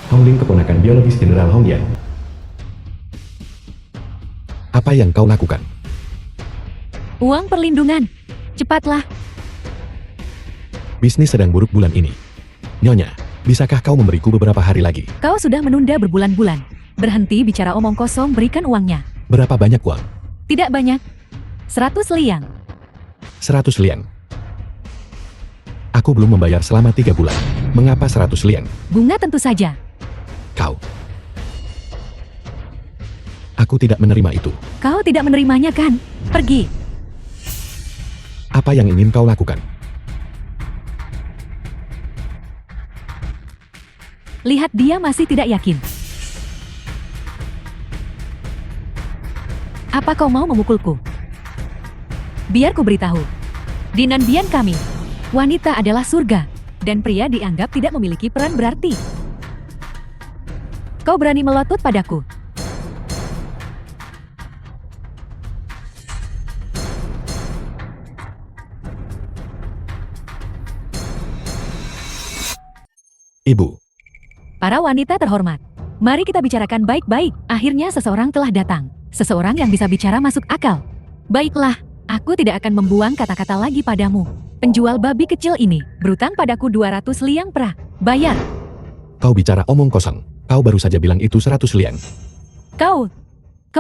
Hongling keponakan biologis Jenderal Hongyan. Apa yang kau lakukan? Uang perlindungan. Cepatlah. Bisnis sedang buruk bulan ini. Nyonya, bisakah kau memberiku beberapa hari lagi? Kau sudah menunda berbulan-bulan. Berhenti bicara omong kosong, berikan uangnya. Berapa banyak uang? Tidak banyak. 100 liang. 100 liang. Aku belum membayar selama 3 bulan. Mengapa 100 liang? Bunga tentu saja. Kau. Aku tidak menerima itu. Kau tidak menerimanya kan? Pergi. Apa yang ingin kau lakukan? Lihat, dia masih tidak yakin. Apa kau mau memukulku? Biar ku beritahu. Di Nanbian kami, wanita adalah surga, dan pria dianggap tidak memiliki peran berarti. Kau berani melotot padaku? Ibu. Para wanita terhormat, mari kita bicarakan baik-baik. Akhirnya seseorang telah datang. Seseorang yang bisa bicara masuk akal. Baiklah, aku tidak akan membuang kata-kata lagi padamu. Penjual babi kecil ini berutang padaku 200 liang perak. Bayar. Kau bicara omong kosong. Kau baru saja bilang itu 100 liang. Kau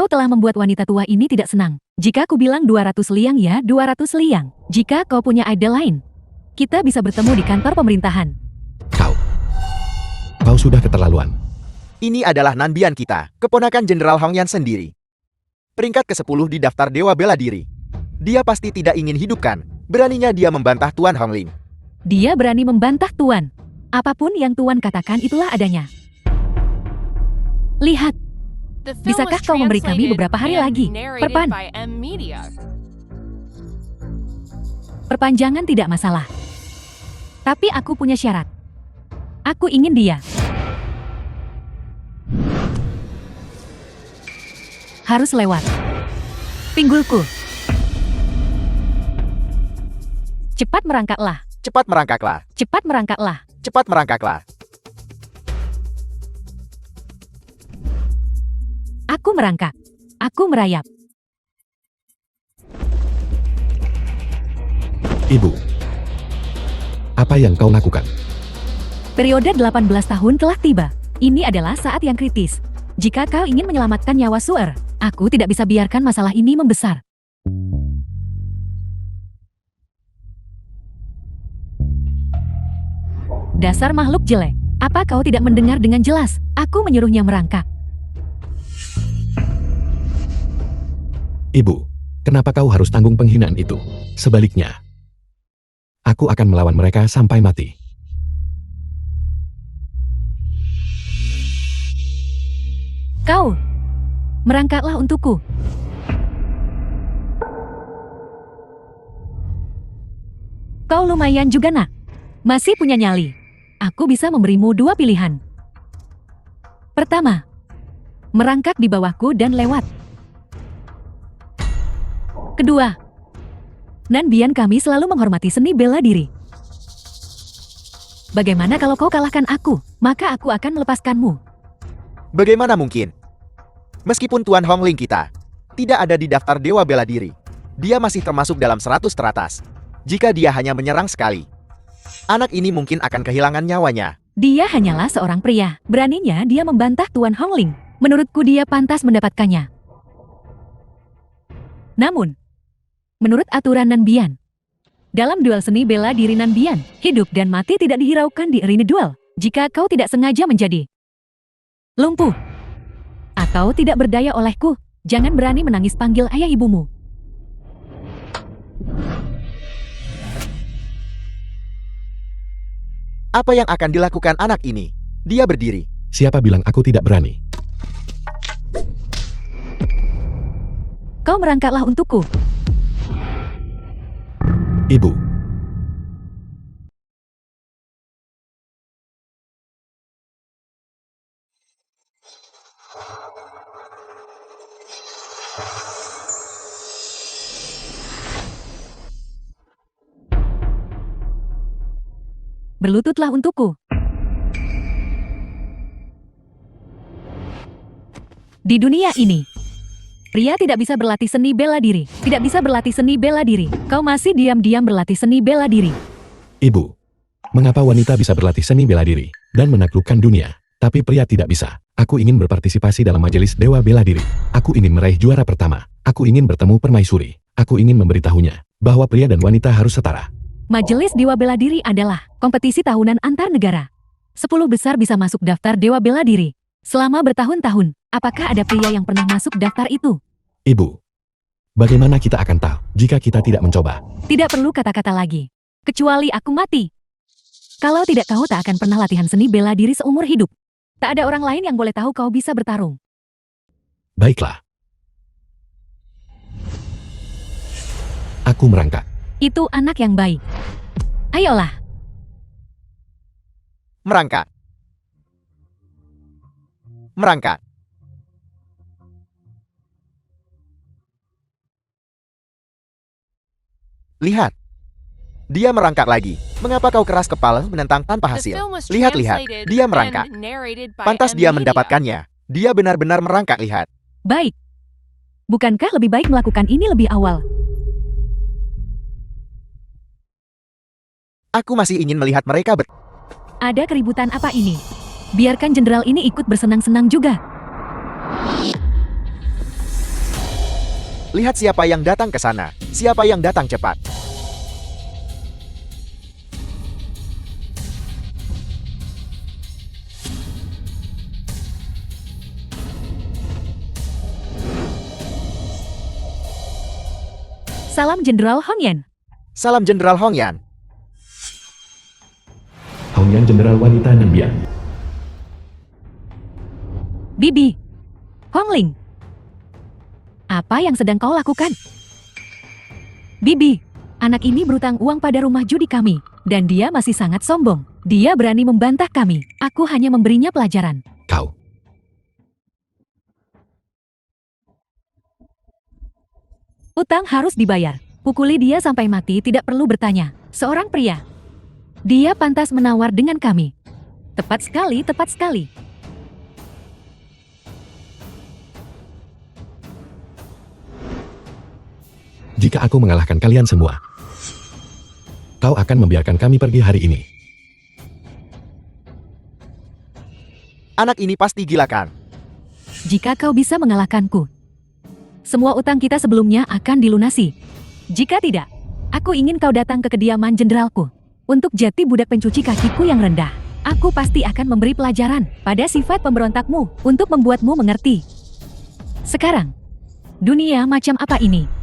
telah membuat wanita tua ini tidak senang. Jika aku bilang 200 liang ya 200 liang. Jika kau punya ide lain, kita bisa bertemu di kantor pemerintahan. Kau sudah keterlaluan. Ini adalah Nanbian kita, keponakan Jenderal Hongyan sendiri. Peringkat ke-10 di daftar Dewa Bela Diri. Dia pasti tidak ingin hidupkan. Beraninya dia membantah Tuan Hongling. Dia berani membantah Tuan. Apapun yang Tuan katakan itulah adanya. Lihat, bisakah kau memberi kami beberapa hari lagi? Perpanjangan tidak masalah. Tapi aku punya syarat. Aku ingin dia harus lewat pinggulku. Cepat merangkaklah. Cepat merangkaklah. Cepat merangkaklah. Cepat merangkaklah. Aku merangkak. Aku merayap. Ibu. Apa yang kau lakukan? Periode 18 tahun telah tiba. Ini adalah saat yang kritis. Jika kau ingin menyelamatkan nyawa Suer, aku tidak bisa biarkan masalah ini membesar. Dasar makhluk jelek. Apa kau tidak mendengar dengan jelas? Aku menyuruhnya merangkak. Ibu, kenapa kau harus tanggung penghinaan itu? Sebaliknya, aku akan melawan mereka sampai mati. Kau, merangkaklah untukku. Kau lumayan juga nak. Masih punya nyali. Aku bisa memberimu 2 pilihan. Pertama, merangkak di bawahku dan lewat. Kedua, Nanbian kami selalu menghormati seni bela diri. Bagaimana kalau kau kalahkan aku? Maka aku akan melepaskanmu. Bagaimana mungkin? Meskipun Tuan Hongling kita tidak ada di daftar Dewa Bela Diri, dia masih termasuk dalam 100 teratas. Jika dia hanya menyerang sekali, anak ini mungkin akan kehilangan nyawanya. Dia hanyalah seorang pria. Beraninya dia membantah Tuan Hongling. Menurutku dia pantas mendapatkannya. Namun, menurut aturan Nanbian, dalam duel seni bela diri Nanbian, hidup dan mati tidak dihiraukan di arena duel. Jika kau tidak sengaja menjadi lumpuh atau tidak berdaya olehku, jangan berani menangis panggil ayah ibumu. Apa yang akan dilakukan anak ini? Dia berdiri. Siapa bilang aku tidak berani? Kau merangkaklah untukku. Ibu. Berlututlah untukku. Di dunia ini, pria tidak bisa berlatih seni bela diri. Tidak bisa berlatih seni bela diri. Kau masih diam-diam berlatih seni bela diri. Ibu, mengapa wanita bisa berlatih seni bela diri dan menaklukkan dunia, tapi pria tidak bisa? Aku ingin berpartisipasi dalam majelis Dewa Bela Diri. Aku ingin meraih juara pertama. Aku ingin bertemu permaisuri. Aku ingin memberitahunya bahwa pria dan wanita harus setara. Majelis Dewa Bela Diri adalah kompetisi tahunan antar negara. 10 besar bisa masuk daftar Dewa Bela Diri. Selama bertahun-tahun, apakah ada pria yang pernah masuk daftar itu? Ibu, bagaimana kita akan tahu jika kita tidak mencoba? Tidak perlu kata-kata lagi. Kecuali aku mati. Kalau tidak, kau tak akan pernah latihan seni bela diri seumur hidup. Tak ada orang lain yang boleh tahu kau bisa bertarung. Baiklah. Aku merangkak. Itu anak yang baik. Ayolah. Merangkak. Merangkak. Lihat. Dia merangkak lagi. Mengapa kau keras kepala menentang tanpa hasil? Lihat-lihat, dia merangkak. Pantas dia mendapatkannya. Dia benar-benar merangkak, lihat. Baik. Bukankah lebih baik melakukan ini lebih awal? Aku masih ingin melihat mereka Ada keributan apa ini? Biarkan jenderal ini ikut bersenang-senang juga. Lihat siapa yang datang ke sana. Siapa yang datang cepat. Salam Jenderal Hong Yan. Salam Jenderal Hong Yan. Hong Yan Jenderal Wanita Nan Bian. Bibi. Hong Ling. Apa yang sedang kau lakukan? Bibi, anak ini berutang uang pada rumah judi kami, dan dia masih sangat sombong. Dia berani membantah kami. Aku hanya memberinya pelajaran. Kau. Utang harus dibayar. Pukuli dia sampai mati, tidak perlu bertanya. Seorang pria. Dia pantas menawar dengan kami. Tepat sekali, tepat sekali. Jika aku mengalahkan kalian semua, kau akan membiarkan kami pergi hari ini. Anak ini pasti gila kan? Jika kau bisa mengalahkanku, semua utang kita sebelumnya akan dilunasi. Jika tidak, aku ingin kau datang ke kediaman jenderalku. Untuk jati budak pencuci kakiku yang rendah, aku pasti akan memberi pelajaran pada sifat pemberontakmu untuk membuatmu mengerti. Sekarang, dunia macam apa ini?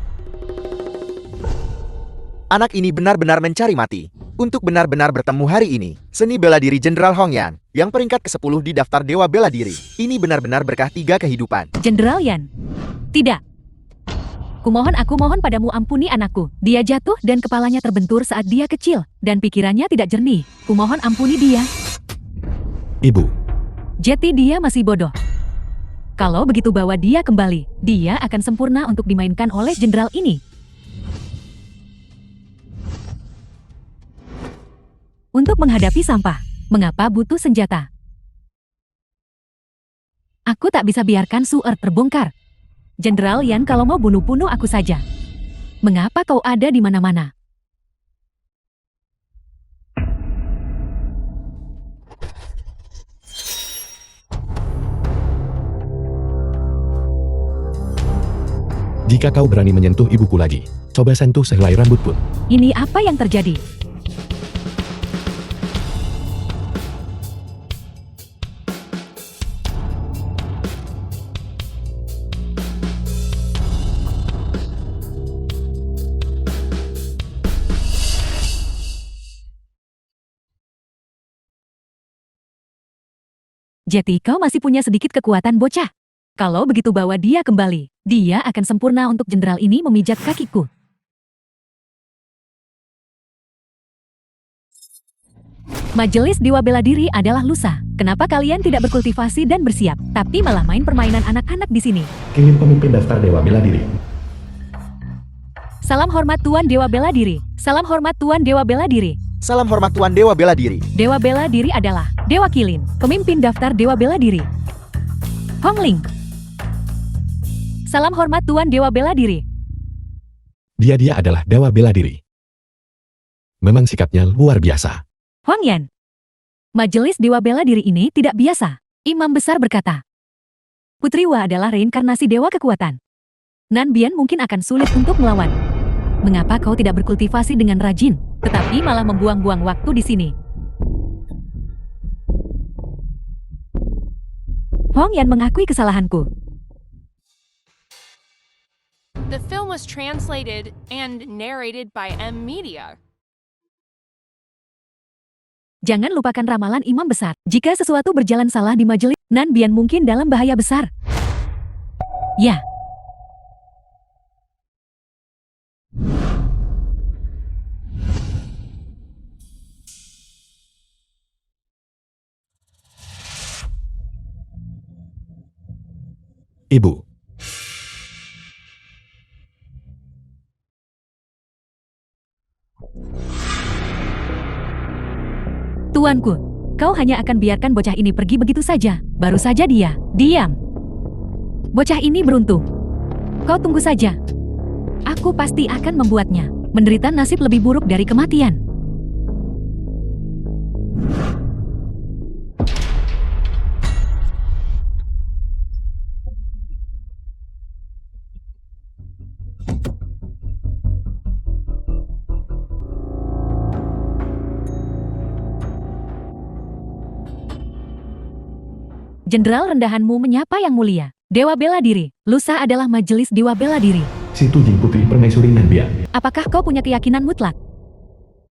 Anak ini benar-benar mencari mati. Untuk benar-benar bertemu hari ini, seni bela diri Jenderal Hong Yan, yang peringkat ke-10 di daftar Dewa Bela Diri. Ini benar-benar berkah 3 kehidupan. Jenderal Yan. Tidak. Aku mohon padamu, ampuni anakku. Dia jatuh dan kepalanya terbentur saat dia kecil, dan pikirannya tidak jernih. Kumohon ampuni dia. Ibu. Jadi dia masih bodoh. Kalau begitu bawa dia kembali, dia akan sempurna untuk dimainkan oleh jenderal ini. Untuk menghadapi sampah, mengapa butuh senjata? Aku tak bisa biarkan Suer terbongkar. Jenderal Yan, kalau mau bunuh aku saja. Mengapa kau ada di mana-mana? Jika kau berani menyentuh ibuku lagi, coba sentuh sehelai rambut pun. Ini apa yang terjadi? Jadi kau masih punya sedikit kekuatan, bocah. Kalau begitu bawa dia kembali. Dia akan sempurna untuk jenderal ini memijat kakiku. Majelis Dewa Bela Diri adalah lusa. Kenapa kalian tidak berkultivasi dan bersiap, tapi malah main permainan anak-anak di sini? Kirim pemimpin daftar Dewa Bela Diri. Salam hormat Tuan Dewa Bela Diri. Salam hormat Tuan Dewa Bela Diri. Salam hormat Tuan Dewa Bela Diri. Dewa Bela Diri adalah Dewa Kilin, pemimpin daftar Dewa Bela Diri. Hong Ling. Salam hormat Tuan Dewa Bela Diri. Dia adalah dewa bela diri. Memang sikapnya luar biasa. Huang Yan. Majelis Dewa Bela Diri ini tidak biasa. Imam besar berkata. Putri Wa adalah reinkarnasi dewa kekuatan. Nan Bian mungkin akan sulit untuk melawan. Mengapa kau tidak berkultivasi dengan rajin, tetapi malah membuang-buang waktu di sini? Huang Yan mengakui kesalahanku. The film was translated and narrated by M Media. Jangan lupakan ramalan imam besar. Jika sesuatu berjalan salah di majelis, Nan Bian mungkin dalam bahaya besar. Ya. Ibu. Tuanku, kau hanya akan biarkan bocah ini pergi begitu saja. Baru saja dia, diam. Bocah ini beruntung. Kau tunggu saja. Aku pasti akan membuatnya menderita nasib lebih buruk dari kematian. Jenderal rendahanmu menyapa yang mulia. Dewa Bela Diri, lusa adalah majelis Dewa Bela Diri. Situ Jing Putri Permaisuri Nan Bian. Apakah kau punya keyakinan mutlak?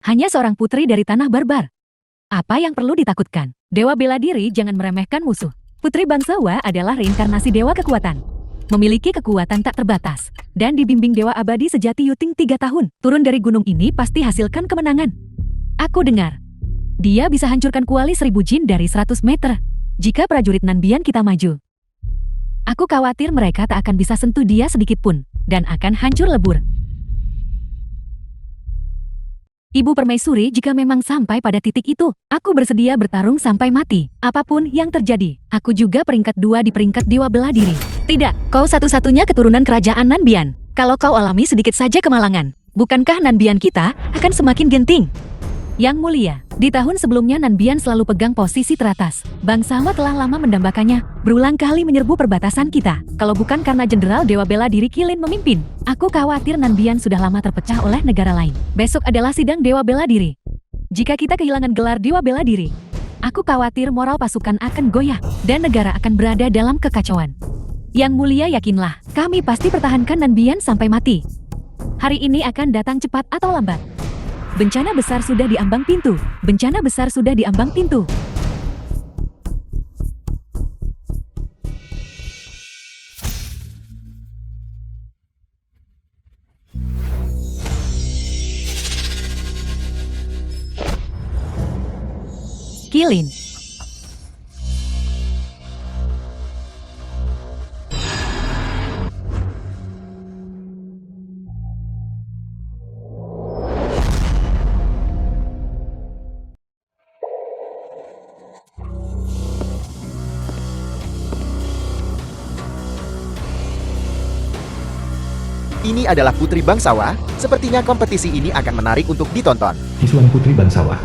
Hanya seorang putri dari tanah barbar. Apa yang perlu ditakutkan? Dewa Bela Diri jangan meremehkan musuh. Putri bangsa Wa adalah reinkarnasi dewa kekuatan. Memiliki kekuatan tak terbatas. Dan dibimbing dewa abadi sejati Yuting 3 tahun. Turun dari gunung ini pasti hasilkan kemenangan. Aku dengar. Dia bisa hancurkan kuali 1000 jin dari 100 meter. Jika prajurit Nan Bian kita maju. Aku khawatir mereka tak akan bisa sentuh dia sedikit pun. Dan akan hancur lebur. Ibu Permaisuri, jika memang sampai pada titik itu, aku bersedia bertarung sampai mati. Apapun yang terjadi, aku juga peringkat 2 di peringkat Dewa Bela Diri. Tidak, kau satu-satunya keturunan kerajaan Nan Bian. Kalau kau alami sedikit saja kemalangan, bukankah Nan Bian kita akan semakin genting? Yang mulia, di tahun sebelumnya Nan Bian selalu pegang posisi teratas. Bangsa Wa telah lama mendambakannya, berulang kali menyerbu perbatasan kita. Kalau bukan karena Jenderal Dewa Bela Diri Qilin memimpin, aku khawatir Nan Bian sudah lama terpecah oleh negara lain. Besok adalah sidang Dewa Bela Diri. Jika kita kehilangan gelar Dewa Bela Diri, aku khawatir moral pasukan akan goyah, dan negara akan berada dalam kekacauan. Yang mulia, yakinlah, kami pasti pertahankan Nan Bian sampai mati. Hari ini akan datang cepat atau lambat. Bencana besar sudah di ambang pintu. Bencana besar sudah di ambang pintu. Qilin. Ini adalah putri bangsawa, sepertinya kompetisi ini akan menarik untuk ditonton. Kisuan Putri Bangsawa.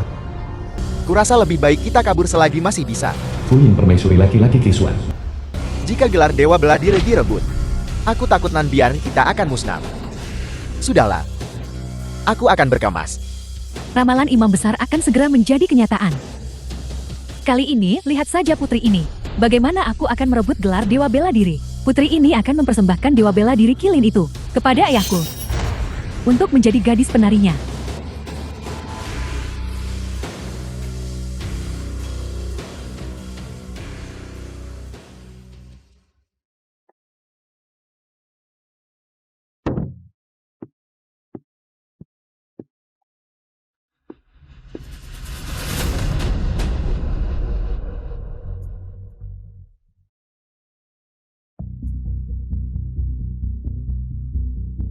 Kurasa lebih baik kita kabur selagi masih bisa. Fuyin Permaisuri laki-laki Kisuan. Jika gelar Dewa Bela Diri direbut, aku takut Nan Bian kita akan musnah. Sudahlah. Aku akan berkemas. Ramalan imam besar akan segera menjadi kenyataan. Kali ini, lihat saja putri ini. Bagaimana aku akan merebut gelar Dewa Bela Diri. Putri ini akan mempersembahkan Dewa Bela Diri Qilin itu kepada ayahku untuk menjadi gadis penarinya.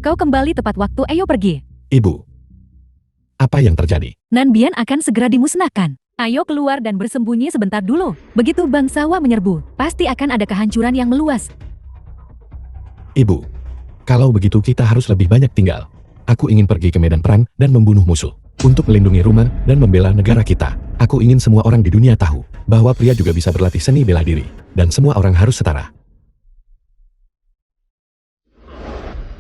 Kau kembali tepat waktu, ayo pergi. Ibu. Apa yang terjadi? Nan Bian akan segera dimusnahkan. Ayo keluar dan bersembunyi sebentar dulu. Begitu bangsa Wa menyerbu, pasti akan ada kehancuran yang meluas. Ibu, kalau begitu kita harus lebih banyak tinggal. Aku ingin pergi ke medan perang dan membunuh musuh. Untuk melindungi rumah dan membela negara kita. Aku ingin semua orang di dunia tahu bahwa pria juga bisa berlatih seni bela diri. Dan semua orang harus setara.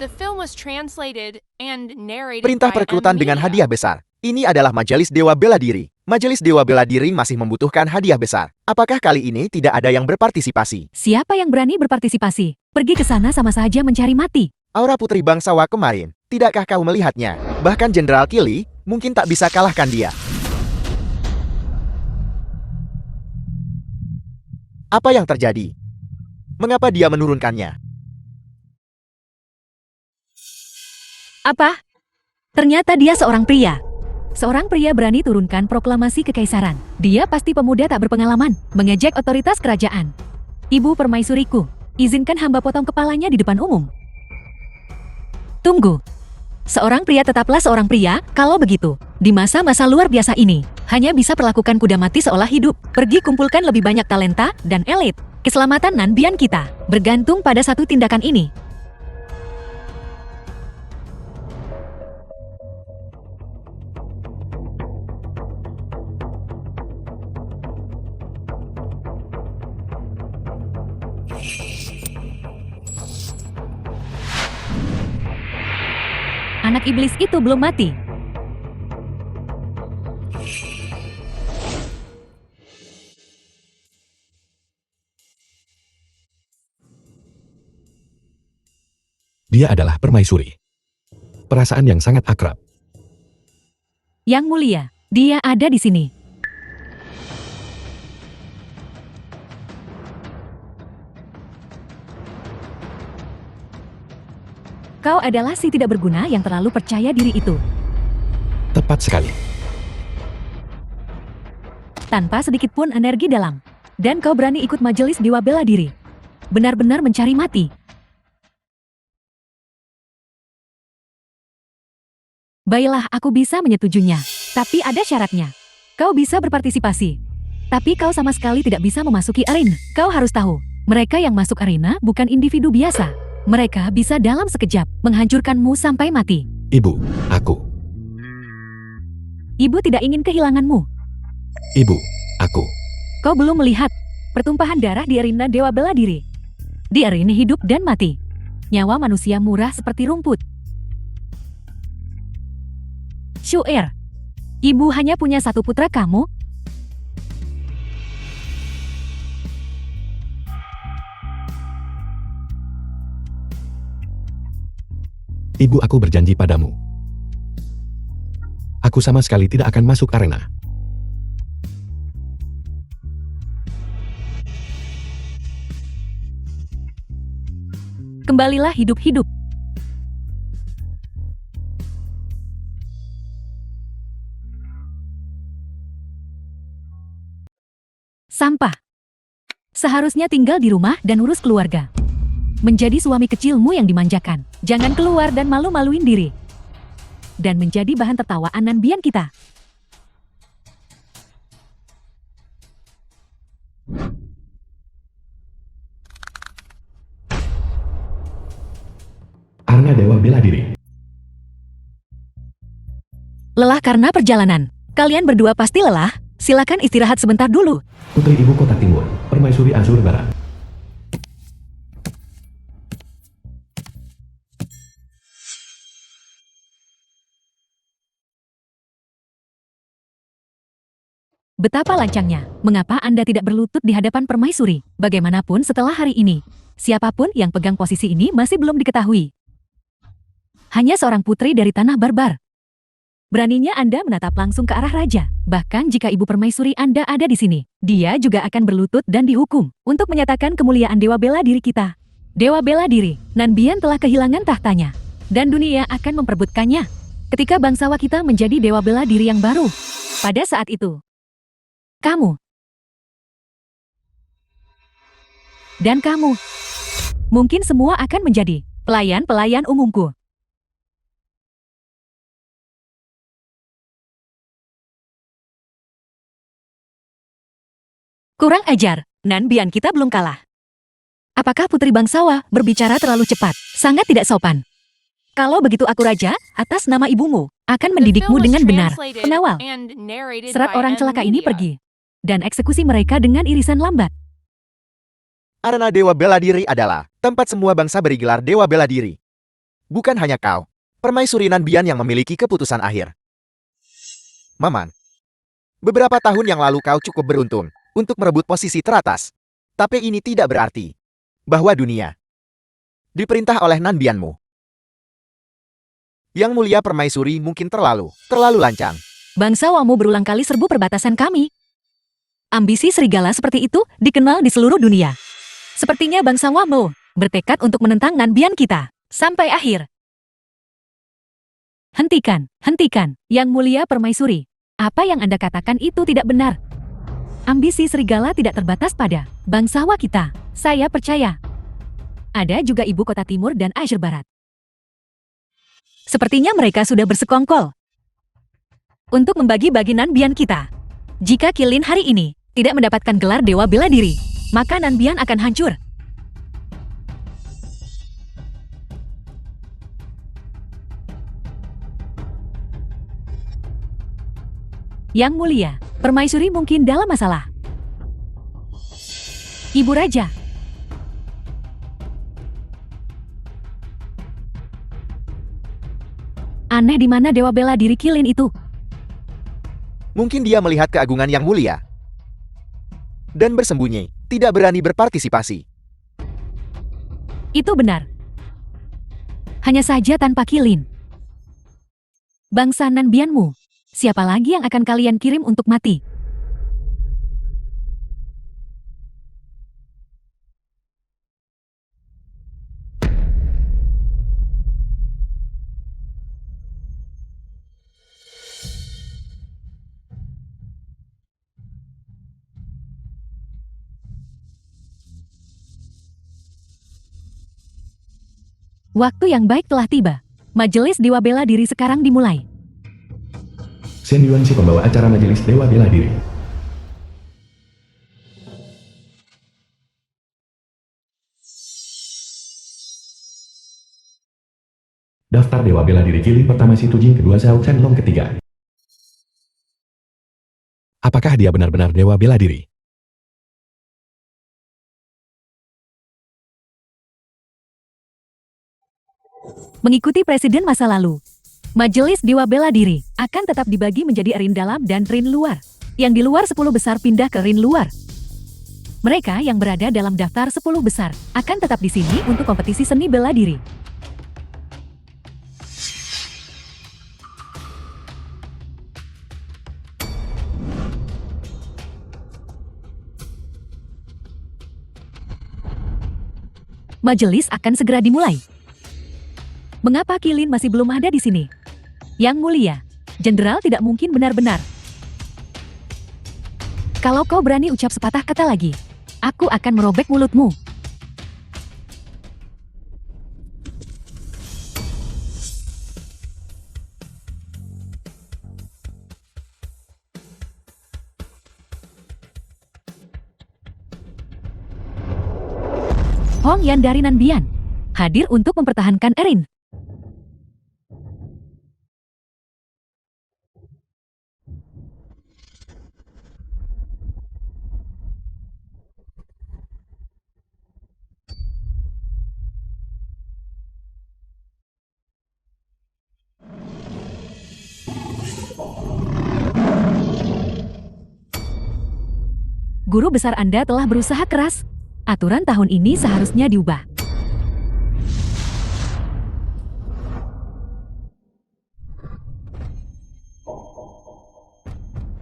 The film was translated and narrated Perintah by perekrutan M. dengan Leo. hadiah besar. Ini adalah Majelis Dewa Bela Diri. Majelis Dewa Bela Diri masih membutuhkan hadiah besar. Apakah kali ini tidak ada yang berpartisipasi? Siapa yang berani berpartisipasi? Pergi ke sana sama saja mencari mati. Aura Putri Bangsawa kemarin, tidakkah kau melihatnya? Bahkan Jenderal Kili mungkin tak bisa kalahkan dia. Apa yang terjadi? Mengapa dia menurunkannya? Apa? Ternyata dia seorang pria. Seorang pria berani turunkan proklamasi kekaisaran. Dia pasti pemuda tak berpengalaman, mengejek otoritas kerajaan. Ibu permaisuriku, izinkan hamba potong kepalanya di depan umum. Tunggu. Seorang pria tetaplah seorang pria, kalau begitu. Di masa-masa luar biasa ini, hanya bisa perlakukan kuda mati seolah hidup. Pergi kumpulkan lebih banyak talenta dan elit. Keselamatan Nanbian kita bergantung pada satu tindakan ini. Anak iblis itu belum mati. Dia adalah permaisuri. Perasaan yang sangat akrab. Yang mulia, dia ada di sini. Kau adalah si tidak berguna yang terlalu percaya diri itu. Tepat sekali. Tanpa sedikit pun energi dalam. Dan kau berani ikut majelis dewa bela diri. Benar-benar mencari mati. Baiklah, aku bisa menyetujuinya. Tapi ada syaratnya. Kau bisa berpartisipasi. Tapi kau sama sekali tidak bisa memasuki arena. Kau harus tahu, mereka yang masuk arena bukan individu biasa. Mereka bisa dalam sekejap menghancurkanmu sampai mati. Ibu, aku. Ibu tidak ingin kehilanganmu. Ibu, aku. Kau belum melihat pertumpahan darah di arena dewa bela diri. Di arena hidup dan mati. Nyawa manusia murah seperti rumput. Shu'er, ibu hanya punya satu putra kamu. Ibu, aku berjanji padamu. Aku sama sekali tidak akan masuk arena. Kembalilah hidup-hidup. Sampah. Seharusnya tinggal di rumah dan urus keluarga. Menjadi suami kecilmu yang dimanjakan. Jangan keluar dan malu-maluin diri. Dan menjadi bahan tertawaan Nanbian kita. Arena Dewa Bela Diri. Lelah karena perjalanan. Kalian berdua pasti lelah. Silakan istirahat sebentar dulu. Putri Ibu Kota Timur, Permaisuri Azur Barat. Betapa lancangnya, mengapa Anda tidak berlutut di hadapan permaisuri? Bagaimanapun setelah hari ini, siapapun yang pegang posisi ini masih belum diketahui. Hanya seorang putri dari tanah barbar. Beraninya Anda menatap langsung ke arah raja. Bahkan jika ibu permaisuri Anda ada di sini, dia juga akan berlutut dan dihukum untuk menyatakan kemuliaan dewa bela diri kita. Dewa bela diri, Nanbian telah kehilangan tahtanya, dan dunia akan memperebutkannya. Ketika bangsawa kita menjadi dewa bela diri yang baru, pada saat itu, kamu dan kamu mungkin semua akan menjadi pelayan-pelayan umumku. Kurang ajar, Nanbian kita belum kalah. Apakah Putri Bangsawa berbicara terlalu cepat? Sangat tidak sopan. Kalau begitu aku raja, atas nama ibumu, akan The mendidikmu film was dengan benar. translated Pengawal, and narrated serat by orang M. celaka ini Media. pergi. Dan eksekusi mereka dengan irisan lambat. Arena Dewa Bela Diri adalah tempat semua bangsa beri gelar Dewa Bela Diri. Bukan hanya kau, permaisuri Nan Bian yang memiliki keputusan akhir. Maman, beberapa tahun yang lalu kau cukup beruntung untuk merebut posisi teratas. Tapi ini tidak berarti bahwa dunia diperintah oleh Nan Bianmu. Yang mulia permaisuri mungkin terlalu lancang. Bangsawamu berulang kali serbu perbatasan kami. Ambisi serigala seperti itu dikenal di seluruh dunia. Sepertinya bangsawamu bertekad untuk menentang Nan Bian kita sampai akhir. Hentikan, hentikan, Yang Mulia Permaisuri. Apa yang Anda katakan itu tidak benar. Ambisi serigala tidak terbatas pada bangsawa kita. Saya percaya. Ada juga ibu kota timur dan Azure Barat. Sepertinya mereka sudah bersekongkol untuk membagi-bagi Nan Bian kita. Jika Qilin hari ini tidak mendapatkan gelar Dewa Bela Diri, maka Nan Bian akan hancur. Yang Mulia, Permaisuri mungkin dalam masalah. Ibu Raja. Aneh di mana Dewa Bela Diri Qilin itu. Mungkin dia melihat keagungan yang mulia dan bersembunyi, tidak berani berpartisipasi. Itu benar. Hanya saja tanpa Qilin. Bangsa Nan Bianmu, siapa lagi yang akan kalian kirim untuk mati? Waktu yang baik telah tiba. Majelis Dewa Bela Diri sekarang dimulai. Shen Yuanxi pembawa acara Majelis Dewa Bela Diri. Daftar Dewa Bela Diri Qilin pertama Si Tujing kedua Zhao Qianlong ketiga. Apakah dia benar-benar Dewa Bela Diri? Mengikuti presiden masa lalu, Majelis Dewa Bela Diri akan tetap dibagi menjadi ring dalam dan ring luar. Yang di luar 10 besar pindah ke ring luar. Mereka yang berada dalam daftar 10 besar akan tetap di sini untuk kompetisi seni bela diri. Majelis akan segera dimulai. Mengapa Qilin masih belum ada di sini? Yang Mulia, Jenderal tidak mungkin benar-benar. Kalau kau berani ucap sepatah kata lagi, aku akan merobek mulutmu. Hong Yan dari Nan Bian hadir untuk mempertahankan Erin. Guru besar Anda telah berusaha keras. Aturan tahun ini seharusnya diubah.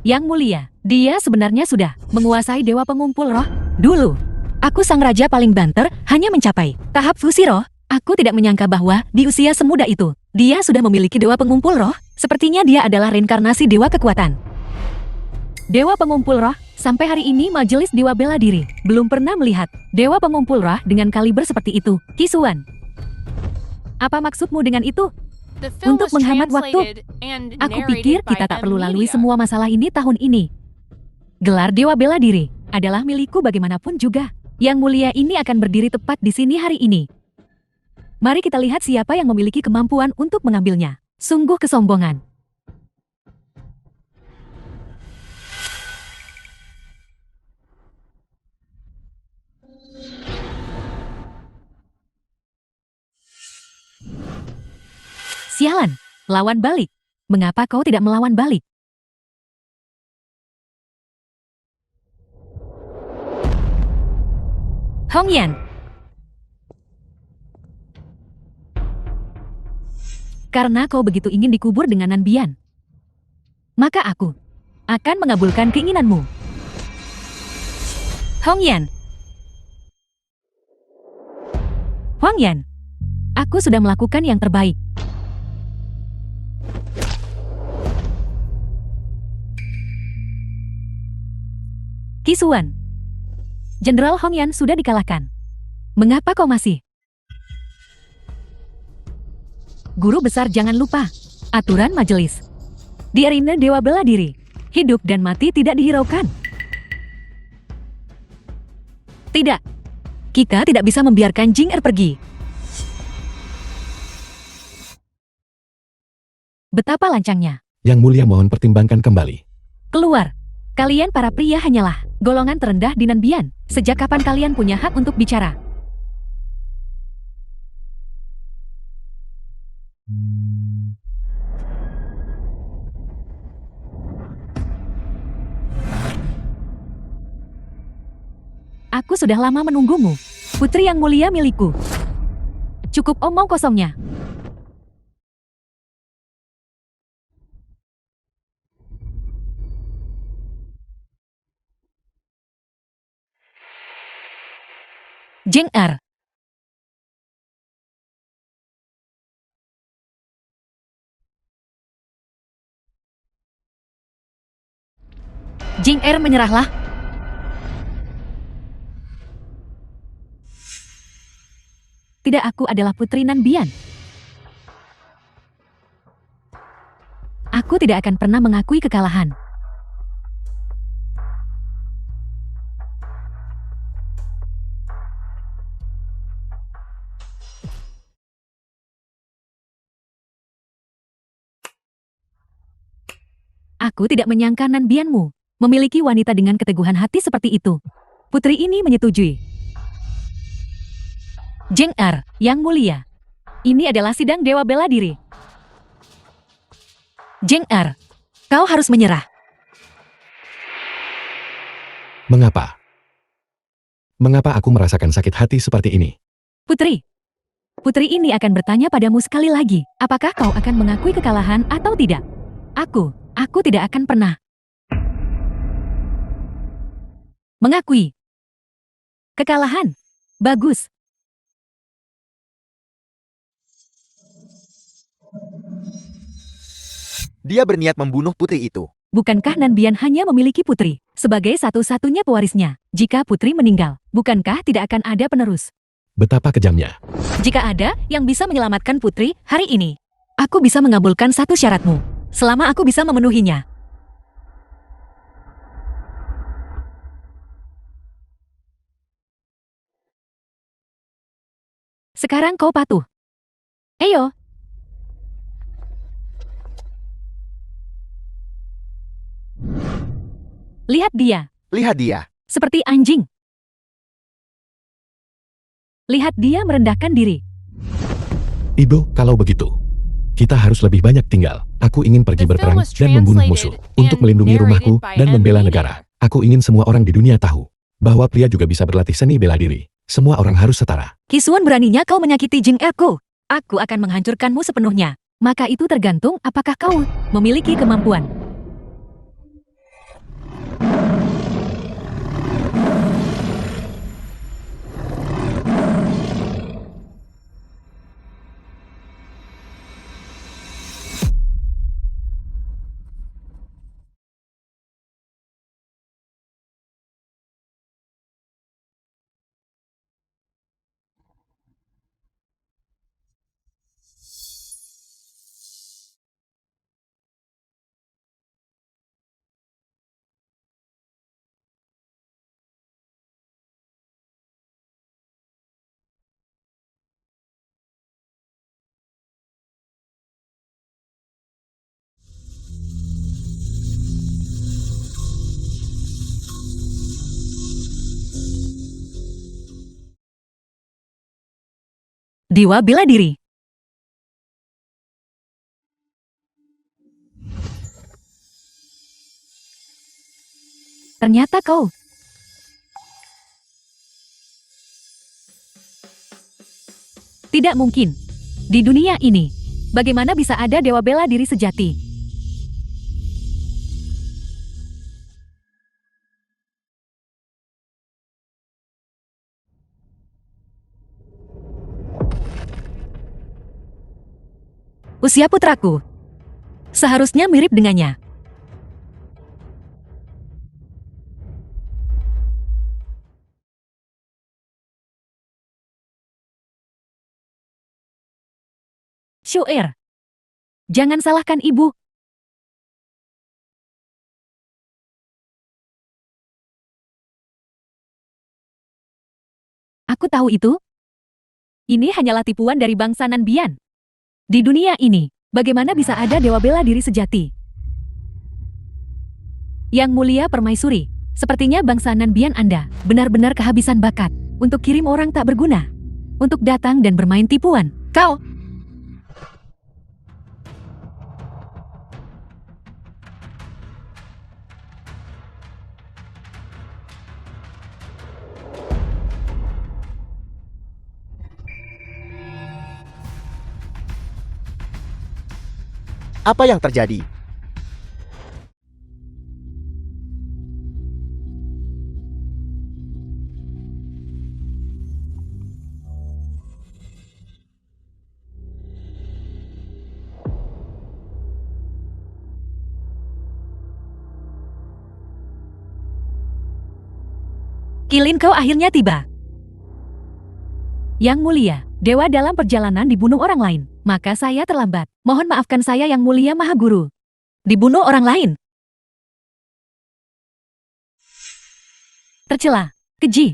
Yang Mulia, dia sebenarnya sudah menguasai Dewa Pengumpul Roh. Dulu, aku sang raja paling banter hanya mencapai tahap fusi roh. Aku tidak menyangka bahwa di usia semuda itu, dia sudah memiliki Dewa Pengumpul Roh. Sepertinya dia adalah reinkarnasi Dewa Kekuatan. Dewa Pengumpul Roh, sampai hari ini Majelis Dewa Bela Diri belum pernah melihat Dewa Pengumpul Roh dengan kaliber seperti itu. Kisuan, apa maksudmu dengan itu? The film Untuk was menghemat waktu, translated and aku narrated pikir by kita tak M. perlu lalui Media. semua masalah ini tahun ini. Gelar Dewa Bela Diri adalah milikku bagaimanapun juga. Yang mulia ini akan berdiri tepat di sini hari ini. Mari kita lihat siapa yang memiliki kemampuan untuk mengambilnya. Sungguh kesombongan. Sialan, lawan balik. Mengapa kau tidak melawan balik? Hong Yan. Karena kau begitu ingin dikubur dengan Nan Bian, maka aku akan mengabulkan keinginanmu. Hong Yan. Hong Yan, aku sudah melakukan yang terbaik. Kisuan. Jenderal Hong Yan sudah dikalahkan. Mengapa kau masih? Guru besar, jangan lupa aturan majelis. Di arena Dewa Bela Diri, hidup dan mati tidak dihiraukan. Tidak. Kita tidak bisa membiarkan Jing Er pergi. Betapa lancangnya. Yang mulia mohon pertimbangkan kembali. Keluar. Kalian para pria hanyalah golongan terendah di Nan Bian. Sejak kapan kalian punya hak untuk bicara? Aku sudah lama menunggumu, putri yang mulia milikku. Cukup omong kosongnya. Jing Er. Jing Er, menyerahlah. Tidak, aku adalah putri Nan Bian. Aku tidak akan pernah mengakui kekalahan. Aku tidak menyangka Nan Bianmu memiliki wanita dengan keteguhan hati seperti itu. Putri ini menyetujui. Jing Er, yang mulia. Ini adalah sidang Dewa Bela Diri. Jing Er, kau harus menyerah. Mengapa? Mengapa aku merasakan sakit hati seperti ini? Putri. Putri ini akan bertanya padamu sekali lagi. Apakah kau akan mengakui kekalahan atau tidak? Aku tidak akan pernah mengakui kekalahan. Bagus. Dia berniat membunuh putri itu. Bukankah Nan Bian hanya memiliki putri sebagai satu-satunya pewarisnya? Jika putri meninggal, bukankah tidak akan ada penerus? Betapa kejamnya. Jika ada yang bisa menyelamatkan putri hari ini, aku bisa mengabulkan satu syaratmu, selama aku bisa memenuhinya. Sekarang kau patuh. Ayo. Lihat dia, Lihat dia. seperti anjing. Lihat dia merendahkan diri. Ibu, kalau begitu, kita harus lebih banyak tinggal. Aku ingin pergi The berperang film was dan membunuh musuh translated untuk and melindungi narrated rumahku by dan M. membela Media. negara. Aku ingin semua orang di dunia tahu bahwa pria juga bisa berlatih seni bela diri. Semua orang harus setara. Kisuan, beraninya kau menyakiti Jing Erku. Aku akan menghancurkanmu sepenuhnya. Maka itu tergantung apakah kau memiliki kemampuan. Dewa bela diri. Ternyata kau. Tidak mungkin. Di dunia ini, bagaimana bisa ada dewa bela diri sejati? Usia putraku. Seharusnya mirip dengannya. Syu'er. Jangan salahkan ibu. Aku tahu itu. Ini hanyalah tipuan dari bangsa Nanbian. Di dunia ini, bagaimana bisa ada dewa bela diri sejati? Yang mulia permaisuri, sepertinya bangsa Nanbian Anda benar-benar kehabisan bakat untuk kirim orang tak berguna, untuk datang dan bermain tipuan. Kau... Apa yang terjadi? Kilin kau akhirnya tiba. Yang mulia, dewa dalam perjalanan dibunuh orang lain. Maka saya terlambat. Mohon maafkan saya yang mulia Maha Guru. Dibunuh orang lain. Tercela, keji.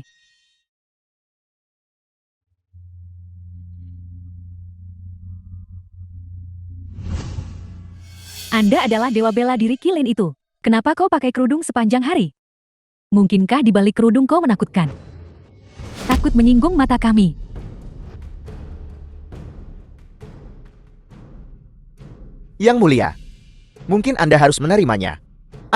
Anda adalah dewa bela diri Kilin itu. Kenapa kau pakai kerudung sepanjang hari? Mungkinkah di balik kerudung kau menakutkan? Takut menyinggung mata kami. Yang mulia, mungkin Anda harus menerimanya.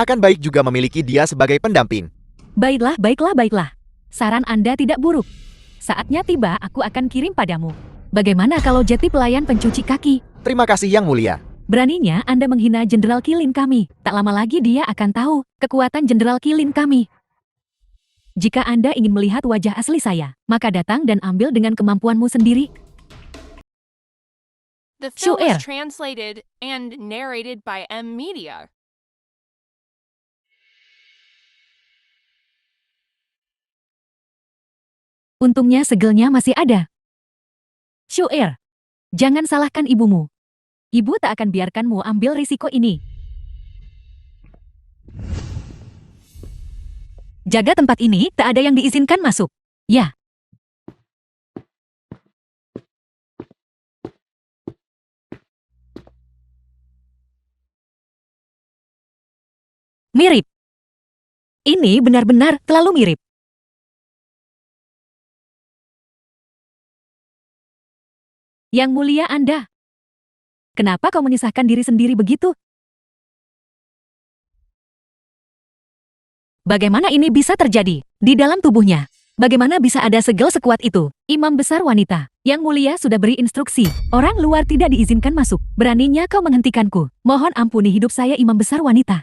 Akan baik juga memiliki dia sebagai pendamping. Baiklah, baiklah, baiklah. Saran Anda tidak buruk. Saatnya tiba, aku akan kirim padamu. Bagaimana kalau Jeti pelayan pencuci kaki? Terima kasih Yang Mulia. Beraninya Anda menghina Jenderal Kilin kami. Tak lama lagi dia akan tahu kekuatan Jenderal Kilin kami. Jika Anda ingin melihat wajah asli saya, maka datang dan ambil dengan kemampuanmu sendiri. The film Syu'er. was translated and narrated by M Media. Untungnya segelnya masih ada. Syu'er, jangan salahkan ibumu. Ibu tak akan biarkanmu ambil risiko ini. Jaga tempat ini, tak ada yang diizinkan masuk. Ya. Mirip. Ini benar-benar terlalu mirip. Yang mulia Anda. Kenapa kau menyisahkan diri sendiri begitu? Bagaimana ini bisa terjadi? Di dalam tubuhnya. Bagaimana bisa ada segel sekuat itu? Imam besar wanita. Yang mulia sudah beri instruksi. Orang luar tidak diizinkan masuk. Beraninya kau menghentikanku. Mohon ampuni hidup saya imam besar wanita.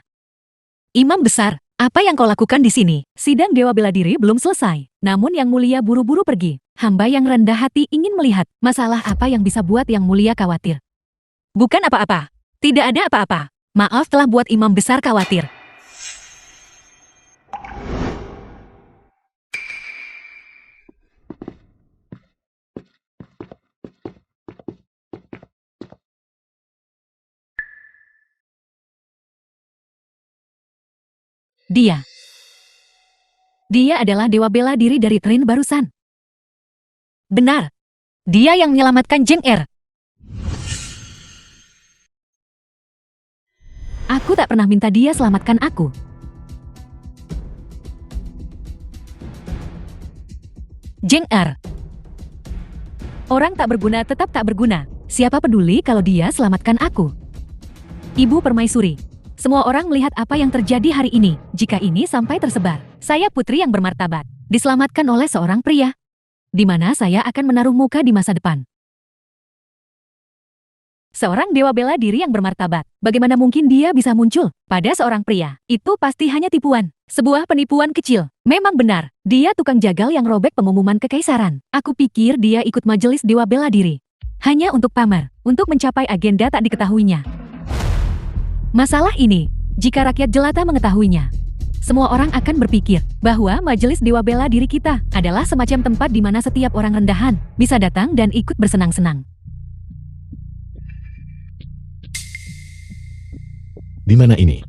Imam besar, apa yang kau lakukan di sini? Sidang Dewa Bela Diri belum selesai. Namun Yang Mulia buru-buru pergi. Hamba yang rendah hati ingin melihat masalah apa yang bisa buat Yang Mulia khawatir. Bukan apa-apa. Tidak ada apa-apa. Maaf telah buat imam besar khawatir. Dia adalah dewa bela diri dari Trin barusan. Benar. Dia yang menyelamatkan Jeng Er. Aku tak pernah minta dia selamatkan aku. Jeng Er. Orang tak berguna tetap tak berguna. Siapa peduli kalau dia selamatkan aku? Ibu Permaisuri. Semua orang melihat apa yang terjadi hari ini. Jika ini sampai tersebar, saya putri yang bermartabat, diselamatkan oleh seorang pria, di mana saya akan menaruh muka di masa depan. Seorang dewa bela diri yang bermartabat. Bagaimana mungkin dia bisa muncul pada seorang pria? Itu pasti hanya tipuan. Sebuah penipuan kecil. Memang benar, dia tukang jagal yang robek pengumuman kekaisaran. Aku pikir dia ikut majelis dewa bela diri. Hanya untuk pamer, untuk mencapai agenda tak diketahuinya. Masalah ini, jika rakyat jelata mengetahuinya, semua orang akan berpikir bahwa majelis dewa bela diri kita adalah semacam tempat di mana setiap orang rendahan bisa datang dan ikut bersenang-senang. Di mana ini?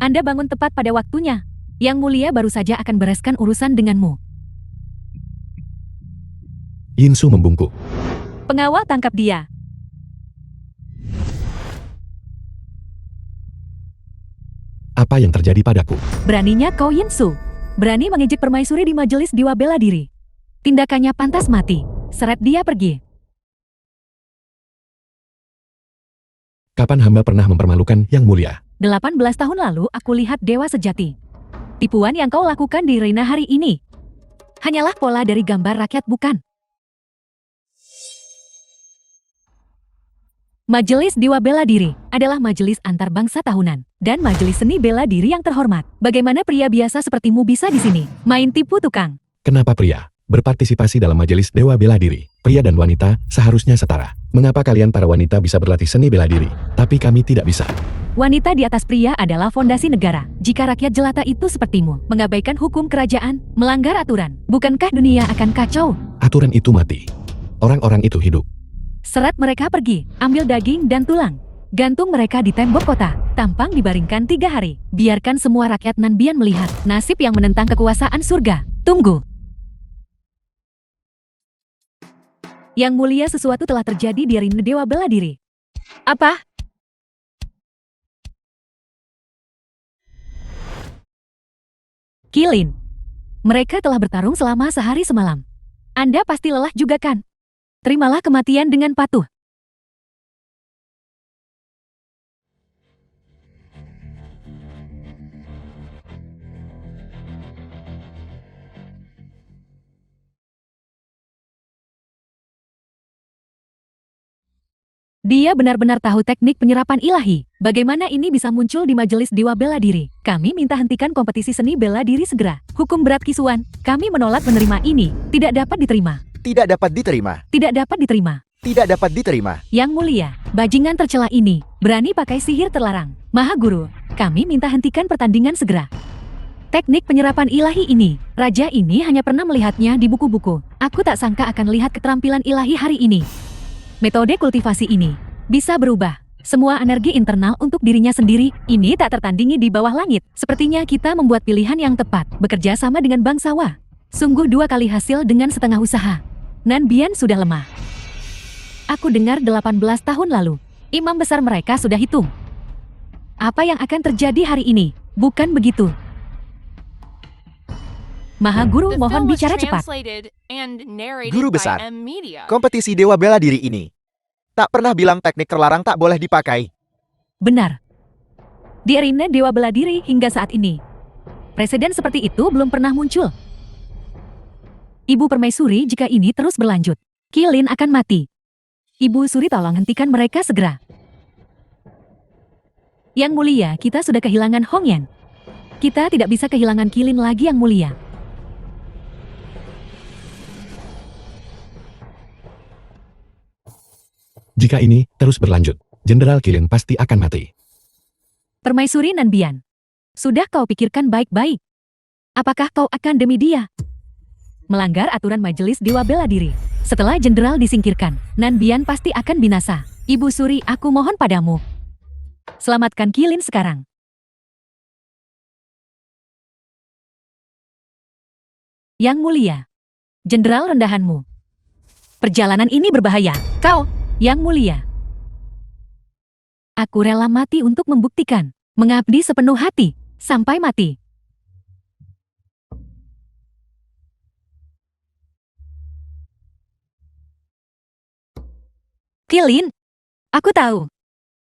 Anda bangun tepat pada waktunya. Yang mulia baru saja akan bereskan urusan denganmu. Yinsu membungkuk. Pengawal tangkap dia. Apa yang terjadi padaku? Beraninya kau Yinsu. Berani mengejek permaisuri di majelis dewa bela diri. Tindakannya pantas mati. Seret dia pergi. Kapan hamba pernah mempermalukan Yang Mulia? 18 tahun lalu aku lihat dewa sejati. Tipuan yang kau lakukan di Reina hari ini hanyalah pola dari gambar rakyat, bukan? Majelis Dewa Bela Diri adalah majelis antar bangsa tahunan dan majelis seni bela diri yang terhormat. Bagaimana pria biasa sepertimu bisa di sini main tipu tukang? Kenapa pria berpartisipasi dalam majelis dewa bela diri? Pria dan wanita seharusnya setara. Mengapa kalian para wanita bisa berlatih seni bela diri, tapi kami tidak bisa? Wanita di atas pria adalah fondasi negara. Jika rakyat jelata itu sepertimu, mengabaikan hukum kerajaan, melanggar aturan, bukankah dunia akan kacau? Aturan itu mati. Orang-orang itu hidup. Seret mereka pergi, ambil daging dan tulang. Gantung mereka di tembok kota, tampang dibaringkan 3 hari. Biarkan semua rakyat Nanbian melihat nasib yang menentang kekuasaan surga. Tunggu. Yang mulia, sesuatu telah terjadi di arena dewa bela diri. Apa? Qilin. Mereka telah bertarung selama sehari semalam. Anda pasti lelah juga kan? Terimalah kematian dengan patuh. Dia benar-benar tahu teknik penyerapan ilahi. Bagaimana ini bisa muncul di majelis dewa bela diri? Kami minta hentikan kompetisi seni bela diri segera. Hukum berat Kisuan. Kami menolak menerima ini. Tidak dapat diterima. Tidak dapat diterima. Tidak dapat diterima. Tidak dapat diterima. Yang mulia, bajingan tercela ini berani pakai sihir terlarang. Maha Guru, kami minta hentikan pertandingan segera. Teknik penyerapan ilahi ini, raja ini hanya pernah melihatnya di buku-buku. Aku tak sangka akan lihat keterampilan ilahi hari ini. Metode kultivasi ini bisa berubah semua energi internal untuk dirinya sendiri. Ini tak tertandingi di bawah langit. Sepertinya kita membuat pilihan yang tepat, bekerja sama dengan bangsawa. Sungguh 2 kali hasil dengan setengah usaha. Nanbian sudah lemah. Aku dengar 18 tahun lalu, imam besar mereka sudah hitung apa yang akan terjadi hari ini. Bukan begitu? Maha Guru, The mohon film was bicara cepat. translated and narrated Guru by besar. M Media. Kompetisi dewa bela diri ini tak pernah bilang teknik terlarang tak boleh dipakai. Benar. Di arena dewa bela diri hingga saat ini, presiden seperti itu belum pernah muncul. Ibu Permaisuri, jika ini terus berlanjut, Qilin akan mati. Ibu Suri, tolong hentikan mereka segera. Yang mulia, kita sudah kehilangan Hongyan. Kita tidak bisa kehilangan Qilin lagi, Yang mulia. Jika ini terus berlanjut, Jenderal Qilin pasti akan mati. Permaisuri Nanbian, sudah kau pikirkan baik-baik? Apakah kau akan demi dia melanggar aturan majelis dewa bela diri? Setelah jenderal disingkirkan, Nanbian pasti akan binasa. Ibu Suri, aku mohon padamu, selamatkan Qilin sekarang. Yang mulia, jenderal rendahanmu. Perjalanan ini berbahaya. Kau, Yang mulia, aku rela mati untuk membuktikan, mengabdi sepenuh hati, sampai mati. Qilin, aku tahu.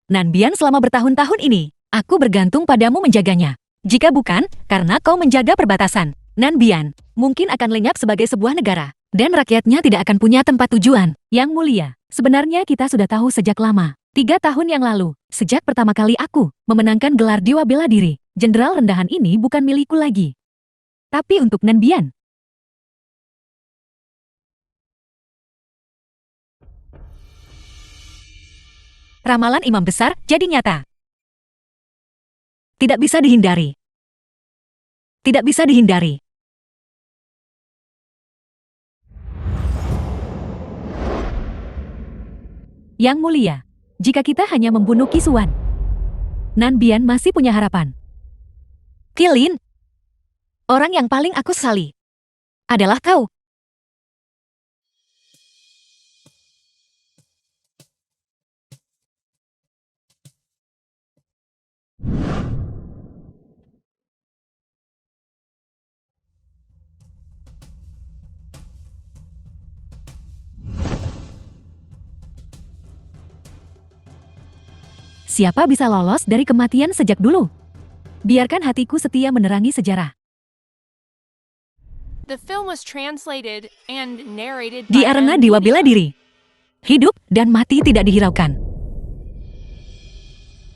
Nanbian selama bertahun-tahun ini, aku bergantung padamu menjaganya. Jika bukan, karena kau menjaga perbatasan, Nanbian mungkin akan lenyap sebagai sebuah negara, dan rakyatnya tidak akan punya tempat tujuan. Yang mulia, sebenarnya kita sudah tahu sejak lama. 3 tahun yang lalu, sejak pertama kali aku memenangkan gelar Dewa Bela Diri, jenderal rendahan ini bukan milikku lagi. Tapi untuk Nanbian. Ramalan imam besar jadi nyata. Tidak bisa dihindari. Tidak bisa dihindari. Yang mulia, jika kita hanya membunuh Kisuan, Nanbian masih punya harapan. Qilin, orang yang paling aku sesali adalah kau. Siapa bisa lolos dari kematian sejak dulu? Biarkan hatiku setia menerangi sejarah. The film was translated and narrated Di by arena M. Dewa Bela Diri, hidup dan mati tidak dihiraukan.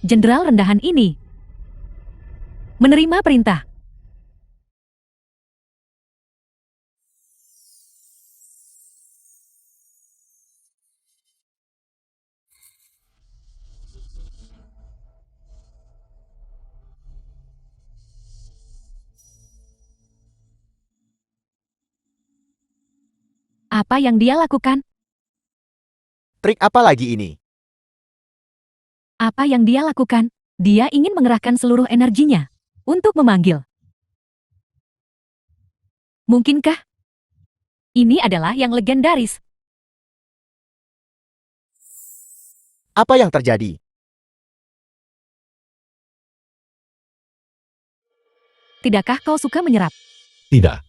Jenderal rendahan ini menerima perintah. Apa yang dia lakukan? Trik apa lagi ini? Apa yang dia lakukan? Dia ingin mengerahkan seluruh energinya untuk memanggil. Mungkinkah? Ini adalah yang legendaris. Apa yang terjadi? Tidakkah kau suka menyerap? Tidak.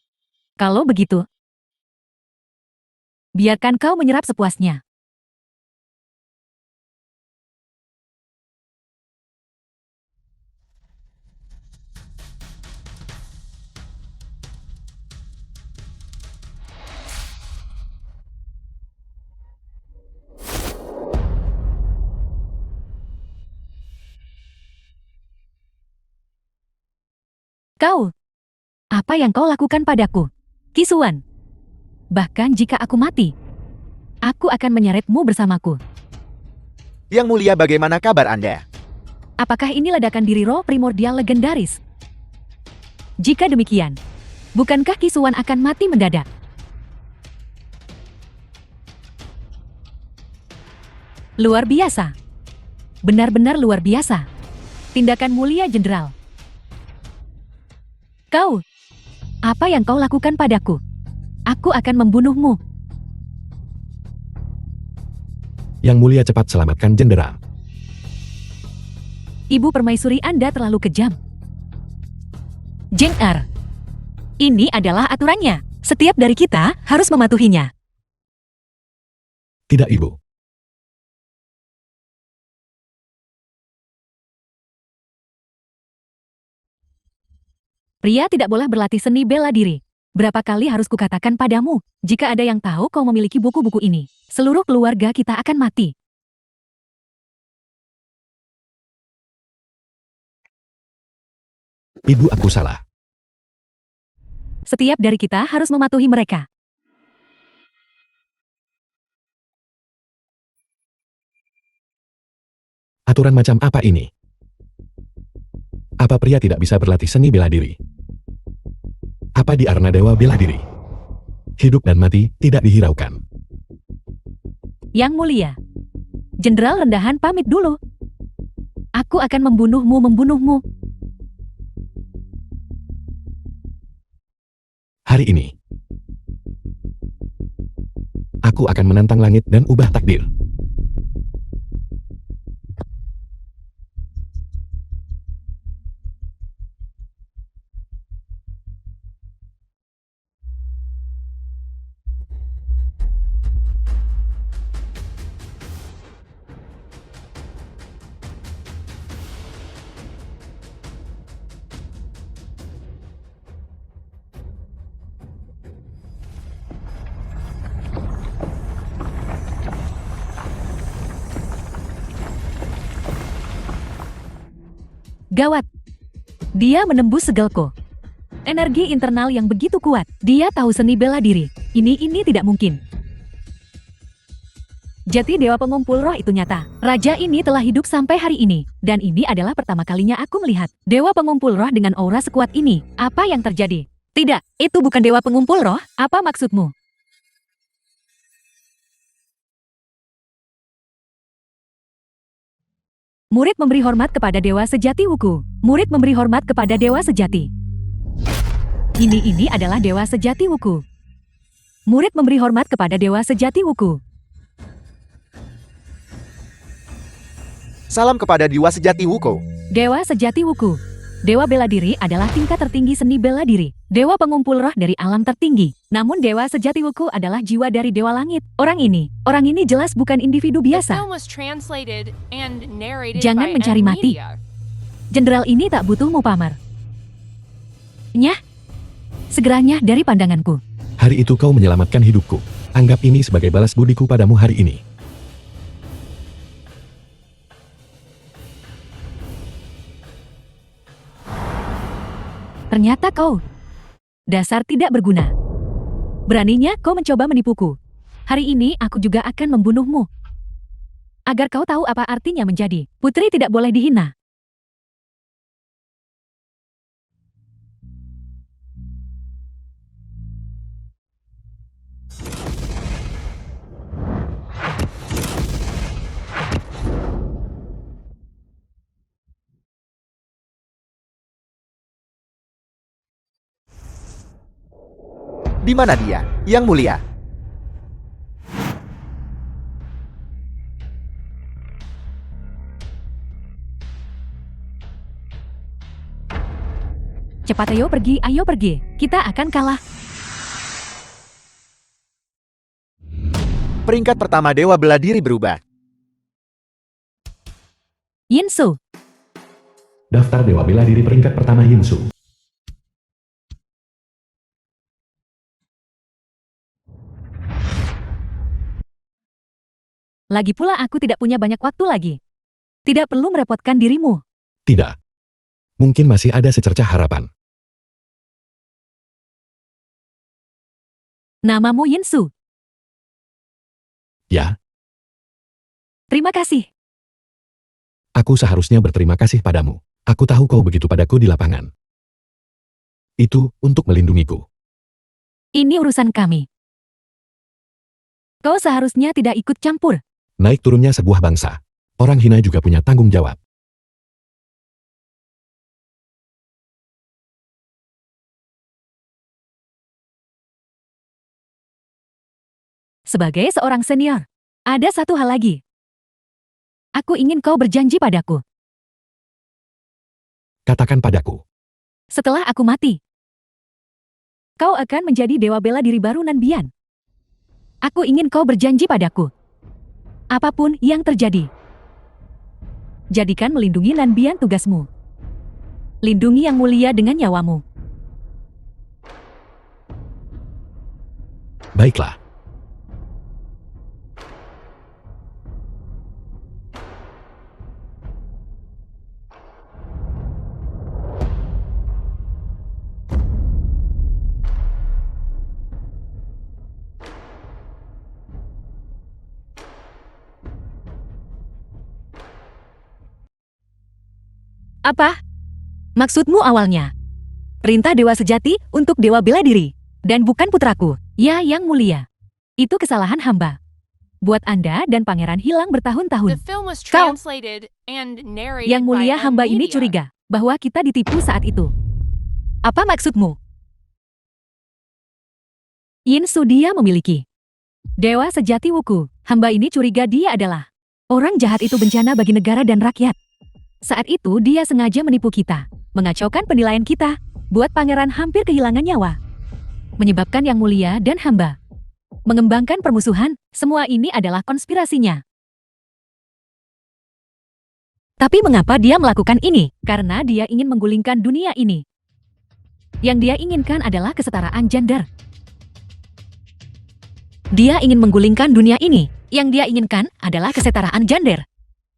Kalau begitu, biarkan kau menyerap sepuasnya. Kau, apa yang kau lakukan padaku? Kisuan. Bahkan jika aku mati, aku akan menyeretmu bersamaku. Yang mulia, bagaimana kabar Anda? Apakah ini ledakan diri roh primordial legendaris? Jika demikian, bukankah Kisuan akan mati mendadak? Luar biasa. Benar-benar luar biasa. Tindakan mulia jenderal. Kau, apa yang kau lakukan padaku? Aku akan membunuhmu. Yang mulia, cepat selamatkan jenderal. Ibu permaisuri Anda terlalu kejam. Jeng Er, ini adalah aturannya. Setiap dari kita harus mematuhinya. Tidak, Ibu. Pria tidak boleh berlatih seni bela diri. Berapa kali harus kukatakan padamu, jika ada yang tahu kau memiliki buku-buku ini, seluruh keluarga kita akan mati. Ibu, aku salah. Setiap dari kita harus mematuhi mereka. Aturan macam apa ini? Apa pria tidak bisa berlatih seni bela diri? Apa di arena Dewa Bela Diri? Hidup dan mati tidak dihiraukan. Yang mulia, jenderal rendahan pamit dulu. Aku akan membunuhmu. Hari ini, aku akan menantang langit dan ubah takdir. Gawat. Dia menembus segelku. Energi internal yang begitu kuat. Dia tahu seni bela diri. Ini tidak mungkin. Jati Dewa Pengumpul Roh itu nyata. Raja ini telah hidup sampai hari ini. Dan ini adalah pertama kalinya aku melihat Dewa Pengumpul Roh dengan aura sekuat ini. Apa yang terjadi? Tidak, itu bukan Dewa Pengumpul Roh. Apa maksudmu? Murid memberi hormat kepada Dewa Sejati Wuku. Murid memberi hormat kepada Dewa Sejati. Ini adalah Dewa Sejati Wuku. Murid memberi hormat kepada Dewa Sejati Wuku. Salam kepada Dewa Sejati Wuko. Dewa Sejati Wuku. Dewa bela diri adalah tingkat tertinggi seni bela diri. Dewa pengumpul roh dari alam tertinggi. Namun Dewa Sejati Wuku adalah jiwa dari Dewa Langit. Orang ini jelas bukan individu The biasa. film was translated and narrated Jangan by mencari M mati. Media. Jenderal ini tak butuh mupamar. Nyah, segeranya dari pandanganku. Hari itu kau menyelamatkan hidupku. Anggap ini sebagai balas budiku padamu hari ini. Ternyata kau dasar tidak berguna. Beraninya kau mencoba menipuku. Hari ini aku juga akan membunuhmu. Agar kau tahu apa artinya menjadi putri tidak boleh dihina. Di mana dia, Yang Mulia? Cepat ayo pergi. Kita akan kalah. Peringkat pertama Dewa Bela Diri berubah. Yinsu, Daftar Dewa Bela Diri peringkat pertama Yinsu. lagi pula aku tidak punya banyak waktu lagi. Tidak perlu merepotkan dirimu. Tidak. Mungkin masih ada secercah harapan. Namamu Yinsu. Ya, Terima kasih. aku seharusnya berterima kasih padamu. Aku tahu kau begitu padaku di lapangan. Itu untuk melindungiku. Ini urusan kami. Kau seharusnya tidak ikut campur. Naik turunnya sebuah bangsa. Orang hina juga punya tanggung jawab. Sebagai seorang senior, ada satu hal lagi. Aku ingin kau berjanji padaku. Katakan padaku. Setelah aku mati, kau akan menjadi dewa bela diri baru Nanbian. Aku ingin kau berjanji padaku. Apapun yang terjadi, jadikan melindungi Nanbian tugasmu. Lindungi Yang Mulia dengan nyawamu. Baiklah. Apa? Maksudmu awalnya? Perintah Dewa Sejati untuk Dewa Bela Diri. Dan bukan putraku. Ya, Yang Mulia. Itu kesalahan hamba. Buat Anda dan pangeran hilang The bertahun-tahun. film was Kau. translated and narrated Yang Mulia by M hamba ini Media. curiga bahwa kita ditipu saat itu. Apa maksudmu? Yinsu dia memiliki Dewa Sejati Wuku. Hamba ini curiga dia adalah orang jahat itu bencana bagi negara dan rakyat. Saat itu dia sengaja menipu kita, mengacaukan penilaian kita, buat pangeran hampir kehilangan nyawa. Menyebabkan Yang Mulia dan hamba mengembangkan permusuhan, semua ini adalah konspirasinya. Tapi mengapa dia melakukan ini? Karena dia ingin menggulingkan dunia ini. Yang dia inginkan adalah kesetaraan gender. Dia ingin menggulingkan dunia ini. Yang dia inginkan adalah kesetaraan gender.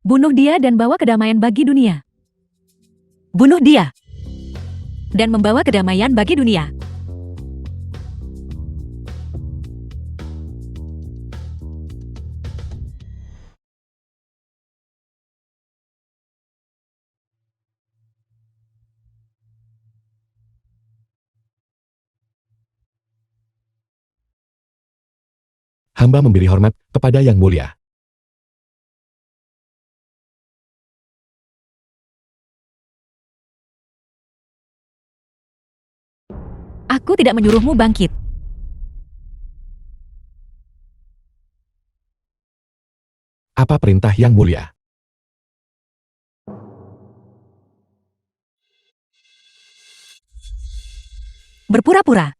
Bunuh dia dan bawa kedamaian bagi dunia. bunuh dia, dan membawa kedamaian bagi dunia. Hamba memberi hormat kepada Yang Mulia. Aku tidak menyuruhmu bangkit. Apa perintah Yang Mulia? Berpura-pura.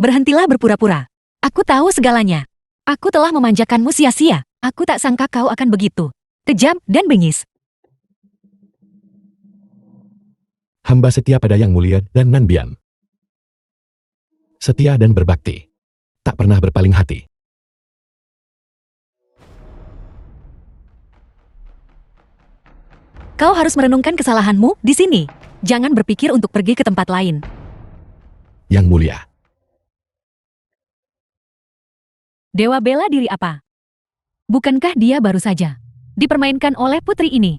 Berhentilah berpura-pura. Aku tahu segalanya. Aku telah memanjakanmu sia-sia. Aku tak sangka kau akan begitu kejam dan bengis. Hamba setia pada Yang Mulia dan Nan Bian. Setia dan berbakti. Tak pernah berpaling hati. Kau harus merenungkan kesalahanmu di sini. Jangan berpikir untuk pergi ke tempat lain. Yang Mulia. Dewa bela diri apa? Bukankah dia baru saja dipermainkan oleh putri ini?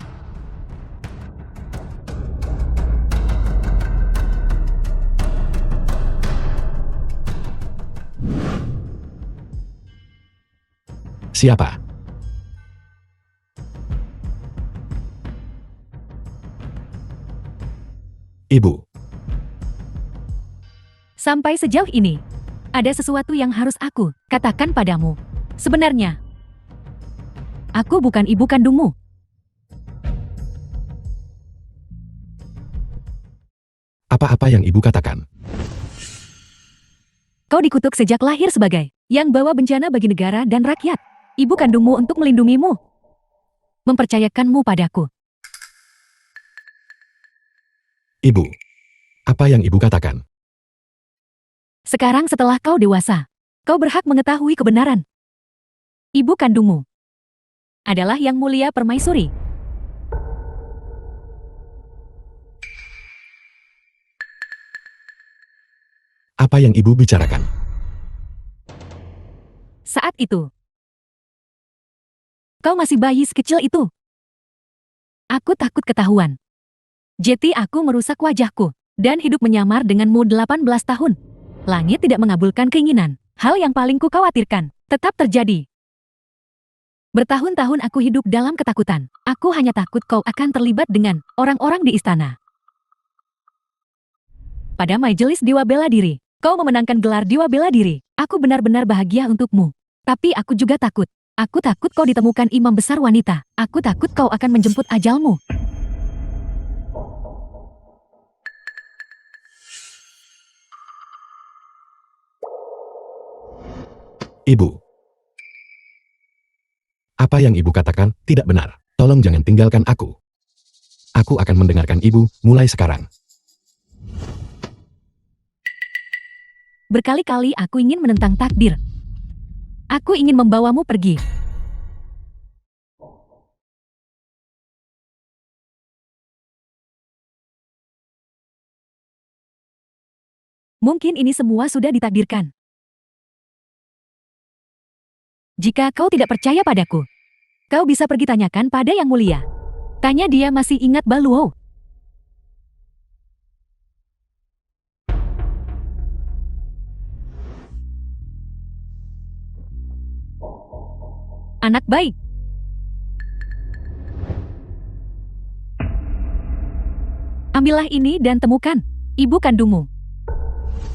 Siapa? Ibu. Sampai sejauh ini, ada sesuatu yang harus aku katakan padamu. Sebenarnya, aku bukan ibu kandungmu. Apa-apa yang ibu katakan? Kau dikutuk sejak lahir sebagai yang bawa bencana bagi negara dan rakyat. Ibu kandungmu untuk melindungimu. Mempercayakanmu padaku. Ibu. Apa yang ibu katakan? Sekarang setelah kau dewasa, kau berhak mengetahui kebenaran. Ibu kandungmu adalah Yang Mulia Permaisuri. Apa yang ibu bicarakan? Saat itu, kau masih bayi sekecil itu. Aku takut ketahuan. Jadi aku merusak wajahku dan hidup menyamar denganmu 18 tahun. Langit tidak mengabulkan keinginan. Hal yang paling ku khawatirkan tetap terjadi. Bertahun-tahun aku hidup dalam ketakutan. Aku hanya takut kau akan terlibat dengan orang-orang di istana. Pada majelis Dewa Bela Diri, kau memenangkan gelar Dewa Bela Diri. Aku benar-benar bahagia untukmu. Tapi aku juga takut. Aku takut kau ditemukan imam besar wanita. Aku takut kau akan menjemput ajalmu. Ibu. Apa yang ibu katakan tidak benar. Tolong jangan tinggalkan aku. Aku akan mendengarkan ibu mulai sekarang. Berkali-kali aku ingin menentang takdir. Aku ingin membawamu pergi. Mungkin ini semua sudah ditakdirkan. Jika kau tidak percaya padaku, kau bisa pergi tanyakan pada Yang Mulia. Tanya dia masih ingat Baluo. Anak baik. Ambillah ini dan temukan ibu kandungmu.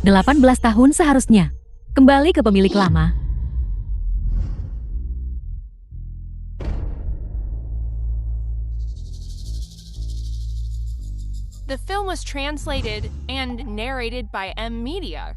18 tahun seharusnya. Kembali ke pemilik lama. The film was translated and narrated by M Media.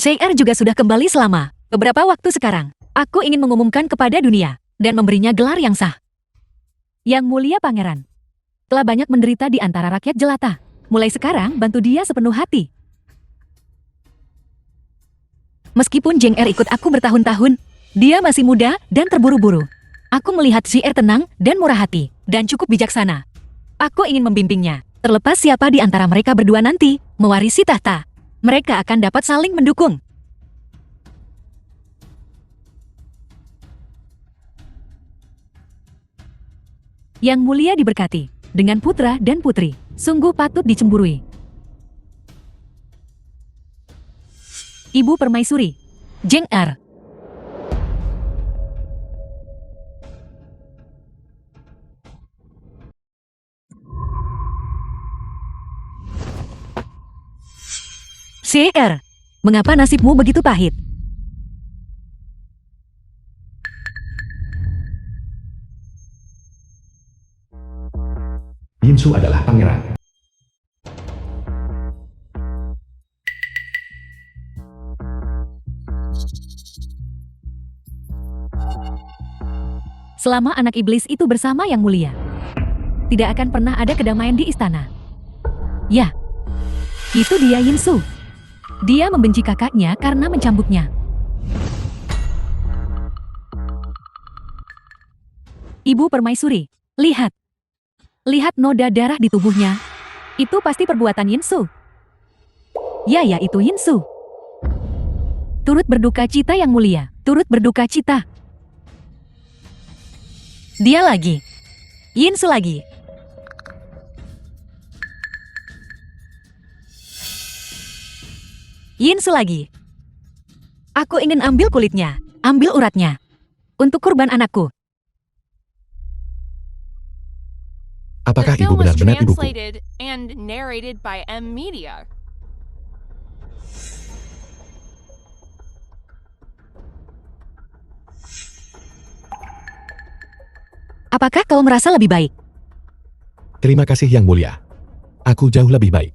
JR juga sudah kembali selama beberapa waktu sekarang. Aku ingin mengumumkan kepada dunia dan memberinya gelar yang sah. Yang mulia pangeran telah banyak menderita di antara rakyat jelata. Mulai sekarang bantu dia sepenuh hati. Meskipun JR ikut aku bertahun-tahun, dia masih muda dan terburu-buru. Aku melihat JR tenang dan murah hati, dan cukup bijaksana. Aku ingin membimbingnya. Terlepas siapa di antara mereka berdua nanti mewarisi tahta, mereka akan dapat saling mendukung. Yang mulia diberkati dengan putra dan putri, sungguh patut dicemburui. Ibu Permaisuri, JR. JR, mengapa nasibmu begitu pahit? Yinsu adalah pangeran. Selama anak iblis itu bersama Yang Mulia, tidak akan pernah ada kedamaian di istana. Ya, itu dia Yinsu. Dia membenci kakaknya karena mencambuknya. Ibu Permaisuri, lihat. Lihat noda darah di tubuhnya. Itu pasti perbuatan Yinsu. Ya, itu Yinsu. Turut berduka cita Yang Mulia, turut berduka cita. Dia lagi. Yinsu lagi. Yinsu lagi. Aku ingin ambil kulitnya, ambil uratnya. Untuk kurban anakku. Apakah The ibu film was benar-benar ibuku? translated and narrated by M Media. Apakah kau merasa lebih baik? Terima kasih Yang Mulia. Aku jauh lebih baik.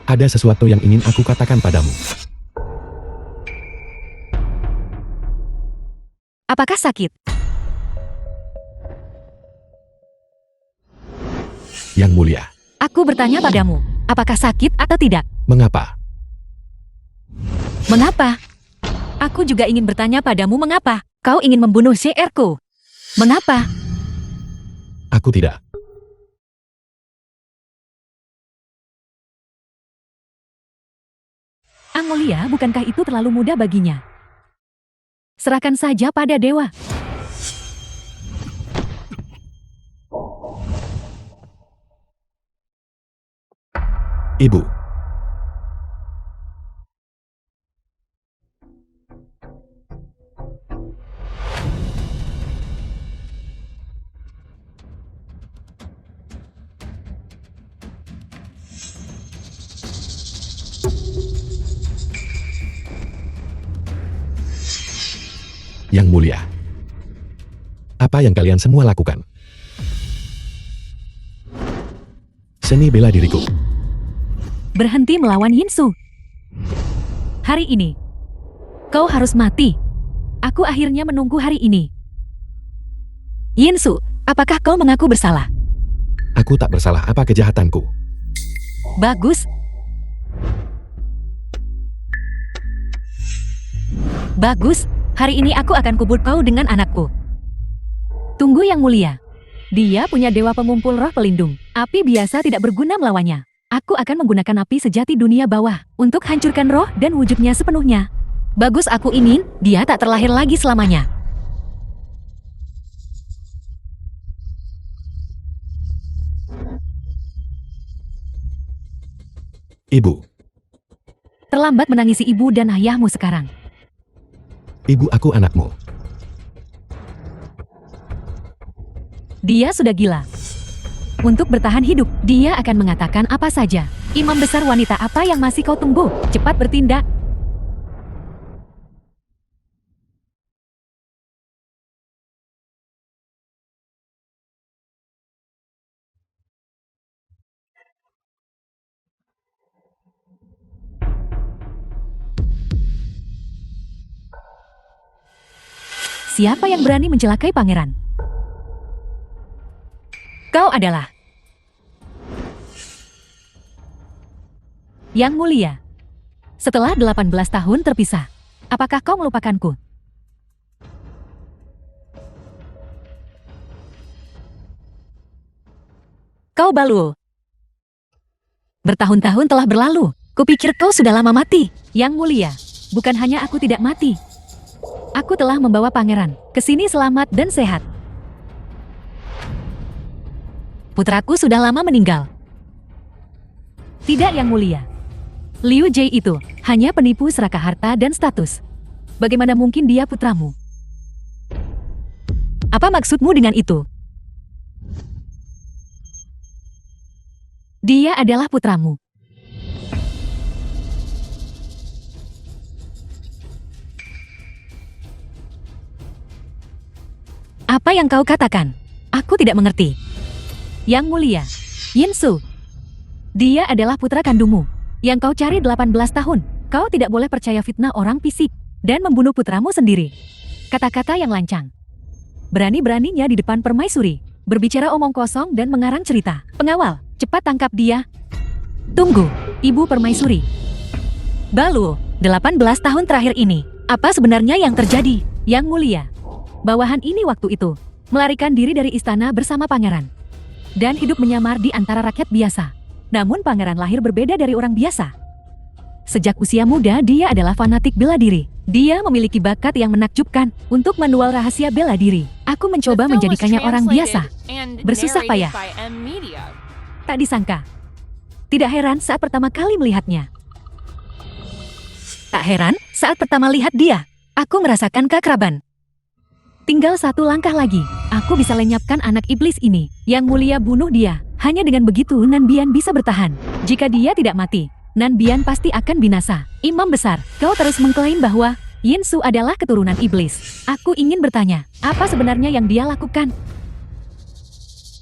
Ada sesuatu yang ingin aku katakan padamu. Apakah sakit? Yang Mulia, Aku bertanya padamu, apakah sakit atau tidak? mengapa? Mengapa? Aku juga ingin bertanya padamu mengapa kau ingin membunuh JR-ku? Mengapa? Aku tidak. Ang Mulia, bukankah itu terlalu mudah baginya? Serahkan saja pada dewa. Ibu, Yang Mulia, apa yang kalian semua lakukan? Seni bela diriku. Berhenti melawan Yinsu. Hari ini, kau harus mati. Aku akhirnya menunggu hari ini. Yinsu, apakah kau mengaku bersalah? Aku tak bersalah apa kejahatanku. Bagus. Bagus, hari ini aku akan kubur kau dengan anakku. Tunggu Yang Mulia. Dia punya dewa pengumpul roh pelindung. Api biasa tidak berguna melawannya. Aku akan menggunakan api sejati dunia bawah untuk hancurkan roh dan wujudnya sepenuhnya. Bagus, aku ingin dia tak terlahir lagi selamanya. Ibu, Terlambat menangisi ibu dan ayahmu sekarang. ibu aku anakmu. Dia sudah gila. Untuk bertahan hidup, dia akan mengatakan apa saja. Imam besar wanita, apa yang masih kau tunggu? Cepat bertindak. Siapa yang berani mencelakai pangeran? Kau adalah Yang Mulia. Setelah 18 tahun terpisah, apakah kau melupakanku? Kau Baluo. Bertahun-tahun telah berlalu. Kupikir kau sudah lama mati. Yang Mulia, bukan hanya aku tidak mati. Aku telah membawa pangeran ke sini selamat dan sehat. Putraku sudah lama meninggal. Tidak, Yang Mulia. Liu Jie itu hanya penipu serakah harta dan status. Bagaimana mungkin dia putramu? Apa maksudmu dengan itu? Dia adalah putramu. Apa yang kau katakan? Aku tidak mengerti. Yang Mulia, Yin Su. Dia adalah putra kandungmu. Yang kau cari 18 tahun. Kau tidak boleh percaya fitnah orang fisik dan membunuh putramu sendiri. Kata-kata yang lancang. Berani-beraninya di depan permaisuri, berbicara omong kosong dan mengarang cerita. Pengawal, cepat tangkap dia. Tunggu, Ibu Permaisuri. Baluo, 18 tahun terakhir ini, apa sebenarnya yang terjadi? Yang Mulia, bawahan ini waktu itu melarikan diri dari istana bersama pangeran dan hidup menyamar di antara rakyat biasa. Namun pangeran lahir berbeda dari orang biasa. Sejak usia muda dia adalah fanatik bela diri. Dia memiliki bakat yang menakjubkan untuk manual rahasia bela diri. Aku mencoba menjadikannya orang biasa. Bersusah payah. Tak disangka. Tidak heran saat pertama kali melihatnya. Tak heran saat pertama lihat dia. Aku merasakan keakraban. Tinggal satu langkah lagi. Aku bisa lenyapkan anak iblis ini. Yang Mulia bunuh dia. Hanya dengan begitu Nan Bian bisa bertahan. Jika dia tidak mati, Nan Bian pasti akan binasa. Imam besar, kau terus mengklaim bahwa Yin Su adalah keturunan iblis. Aku ingin bertanya, apa sebenarnya yang dia lakukan?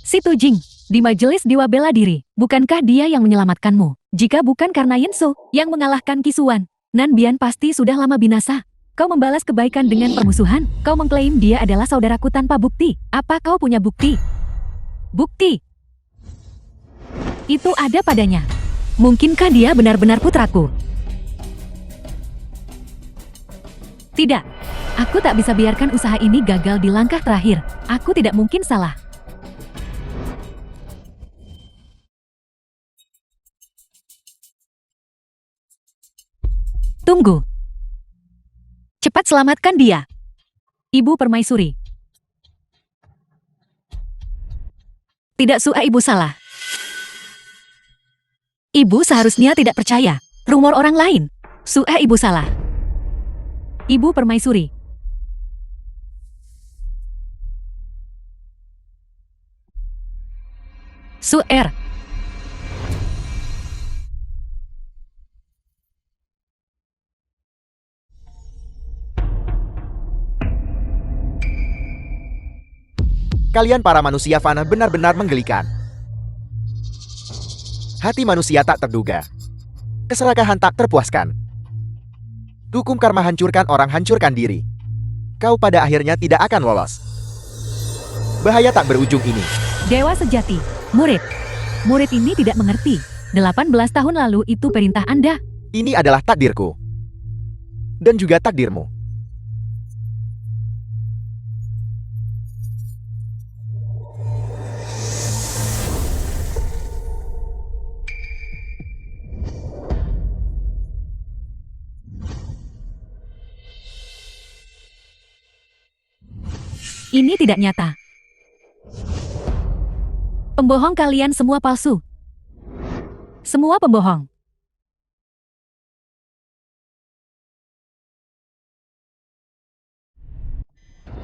Si Tu Jing, di majelis Dewa Bela Diri, bukankah dia yang menyelamatkanmu? Jika bukan karena Yin Su yang mengalahkan Kisuan, Nan Bian pasti sudah lama binasa. Kau membalas kebaikan dengan permusuhan. Kau mengklaim dia adalah saudaraku tanpa bukti. Apa kau punya bukti? Bukti itu ada padanya. Mungkinkah dia benar-benar putraku? Tidak. Aku tak bisa biarkan usaha ini gagal di langkah terakhir. Aku tidak mungkin salah. Tunggu. Cepat selamatkan dia. Ibu Permaisuri. Tidak, Sua, ibu salah. Ibu seharusnya tidak percaya rumor orang lain. Sua, ibu salah. Ibu Permaisuri. Suer. Kalian para manusia fana benar-benar menggelikan. Hati manusia tak terduga. Keserakahan tak terpuaskan. Hukum karma hancurkan orang, hancurkan diri. Kau pada akhirnya tidak akan lolos. Bahaya tak berujung ini. Dewa sejati, murid. Murid ini tidak mengerti. 18 tahun lalu itu perintah Anda. Ini adalah takdirku. Dan juga takdirmu. Ini tidak nyata. Pembohong, kalian semua palsu. Semua pembohong.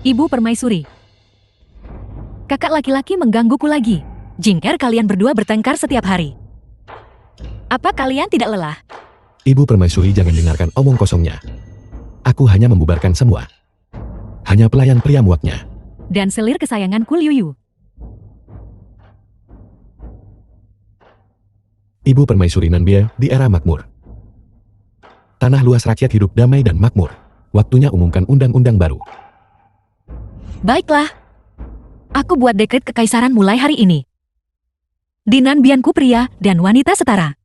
Ibu Permaisuri. Kakak laki-laki menggangguku lagi. Jingker, kalian berdua bertengkar setiap hari. Apa kalian tidak lelah? Ibu Permaisuri, jangan dengarkan omong kosongnya. Aku hanya membubarkan semua. Hanya pelayan pria muaknya. Dan selir kesayanganku Liu Yu. Ibu Permaisuri Nanbia di era makmur. Tanah luas rakyat hidup damai dan makmur. Waktunya umumkan undang-undang baru. Baiklah. Aku buat dekret kekaisaran mulai hari ini. Di Nan Bianku pria dan wanita setara.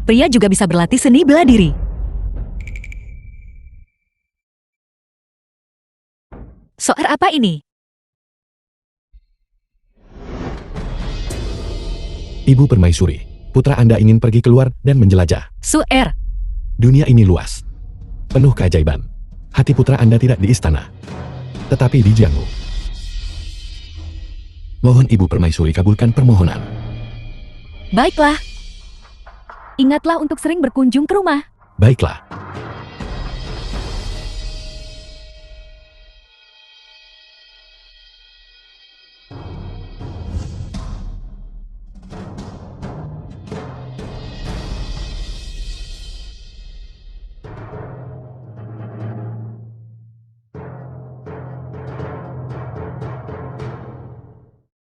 Pria juga bisa berlatih seni bela diri. Soal apa ini? Ibu Permaisuri, putra Anda ingin pergi keluar dan menjelajah. Suer. Dunia ini luas, penuh keajaiban. Hati putra Anda tidak di istana, tetapi di Jianghu. Mohon Ibu Permaisuri kabulkan permohonan. Baiklah. Ingatlah untuk sering berkunjung ke rumah. Baiklah.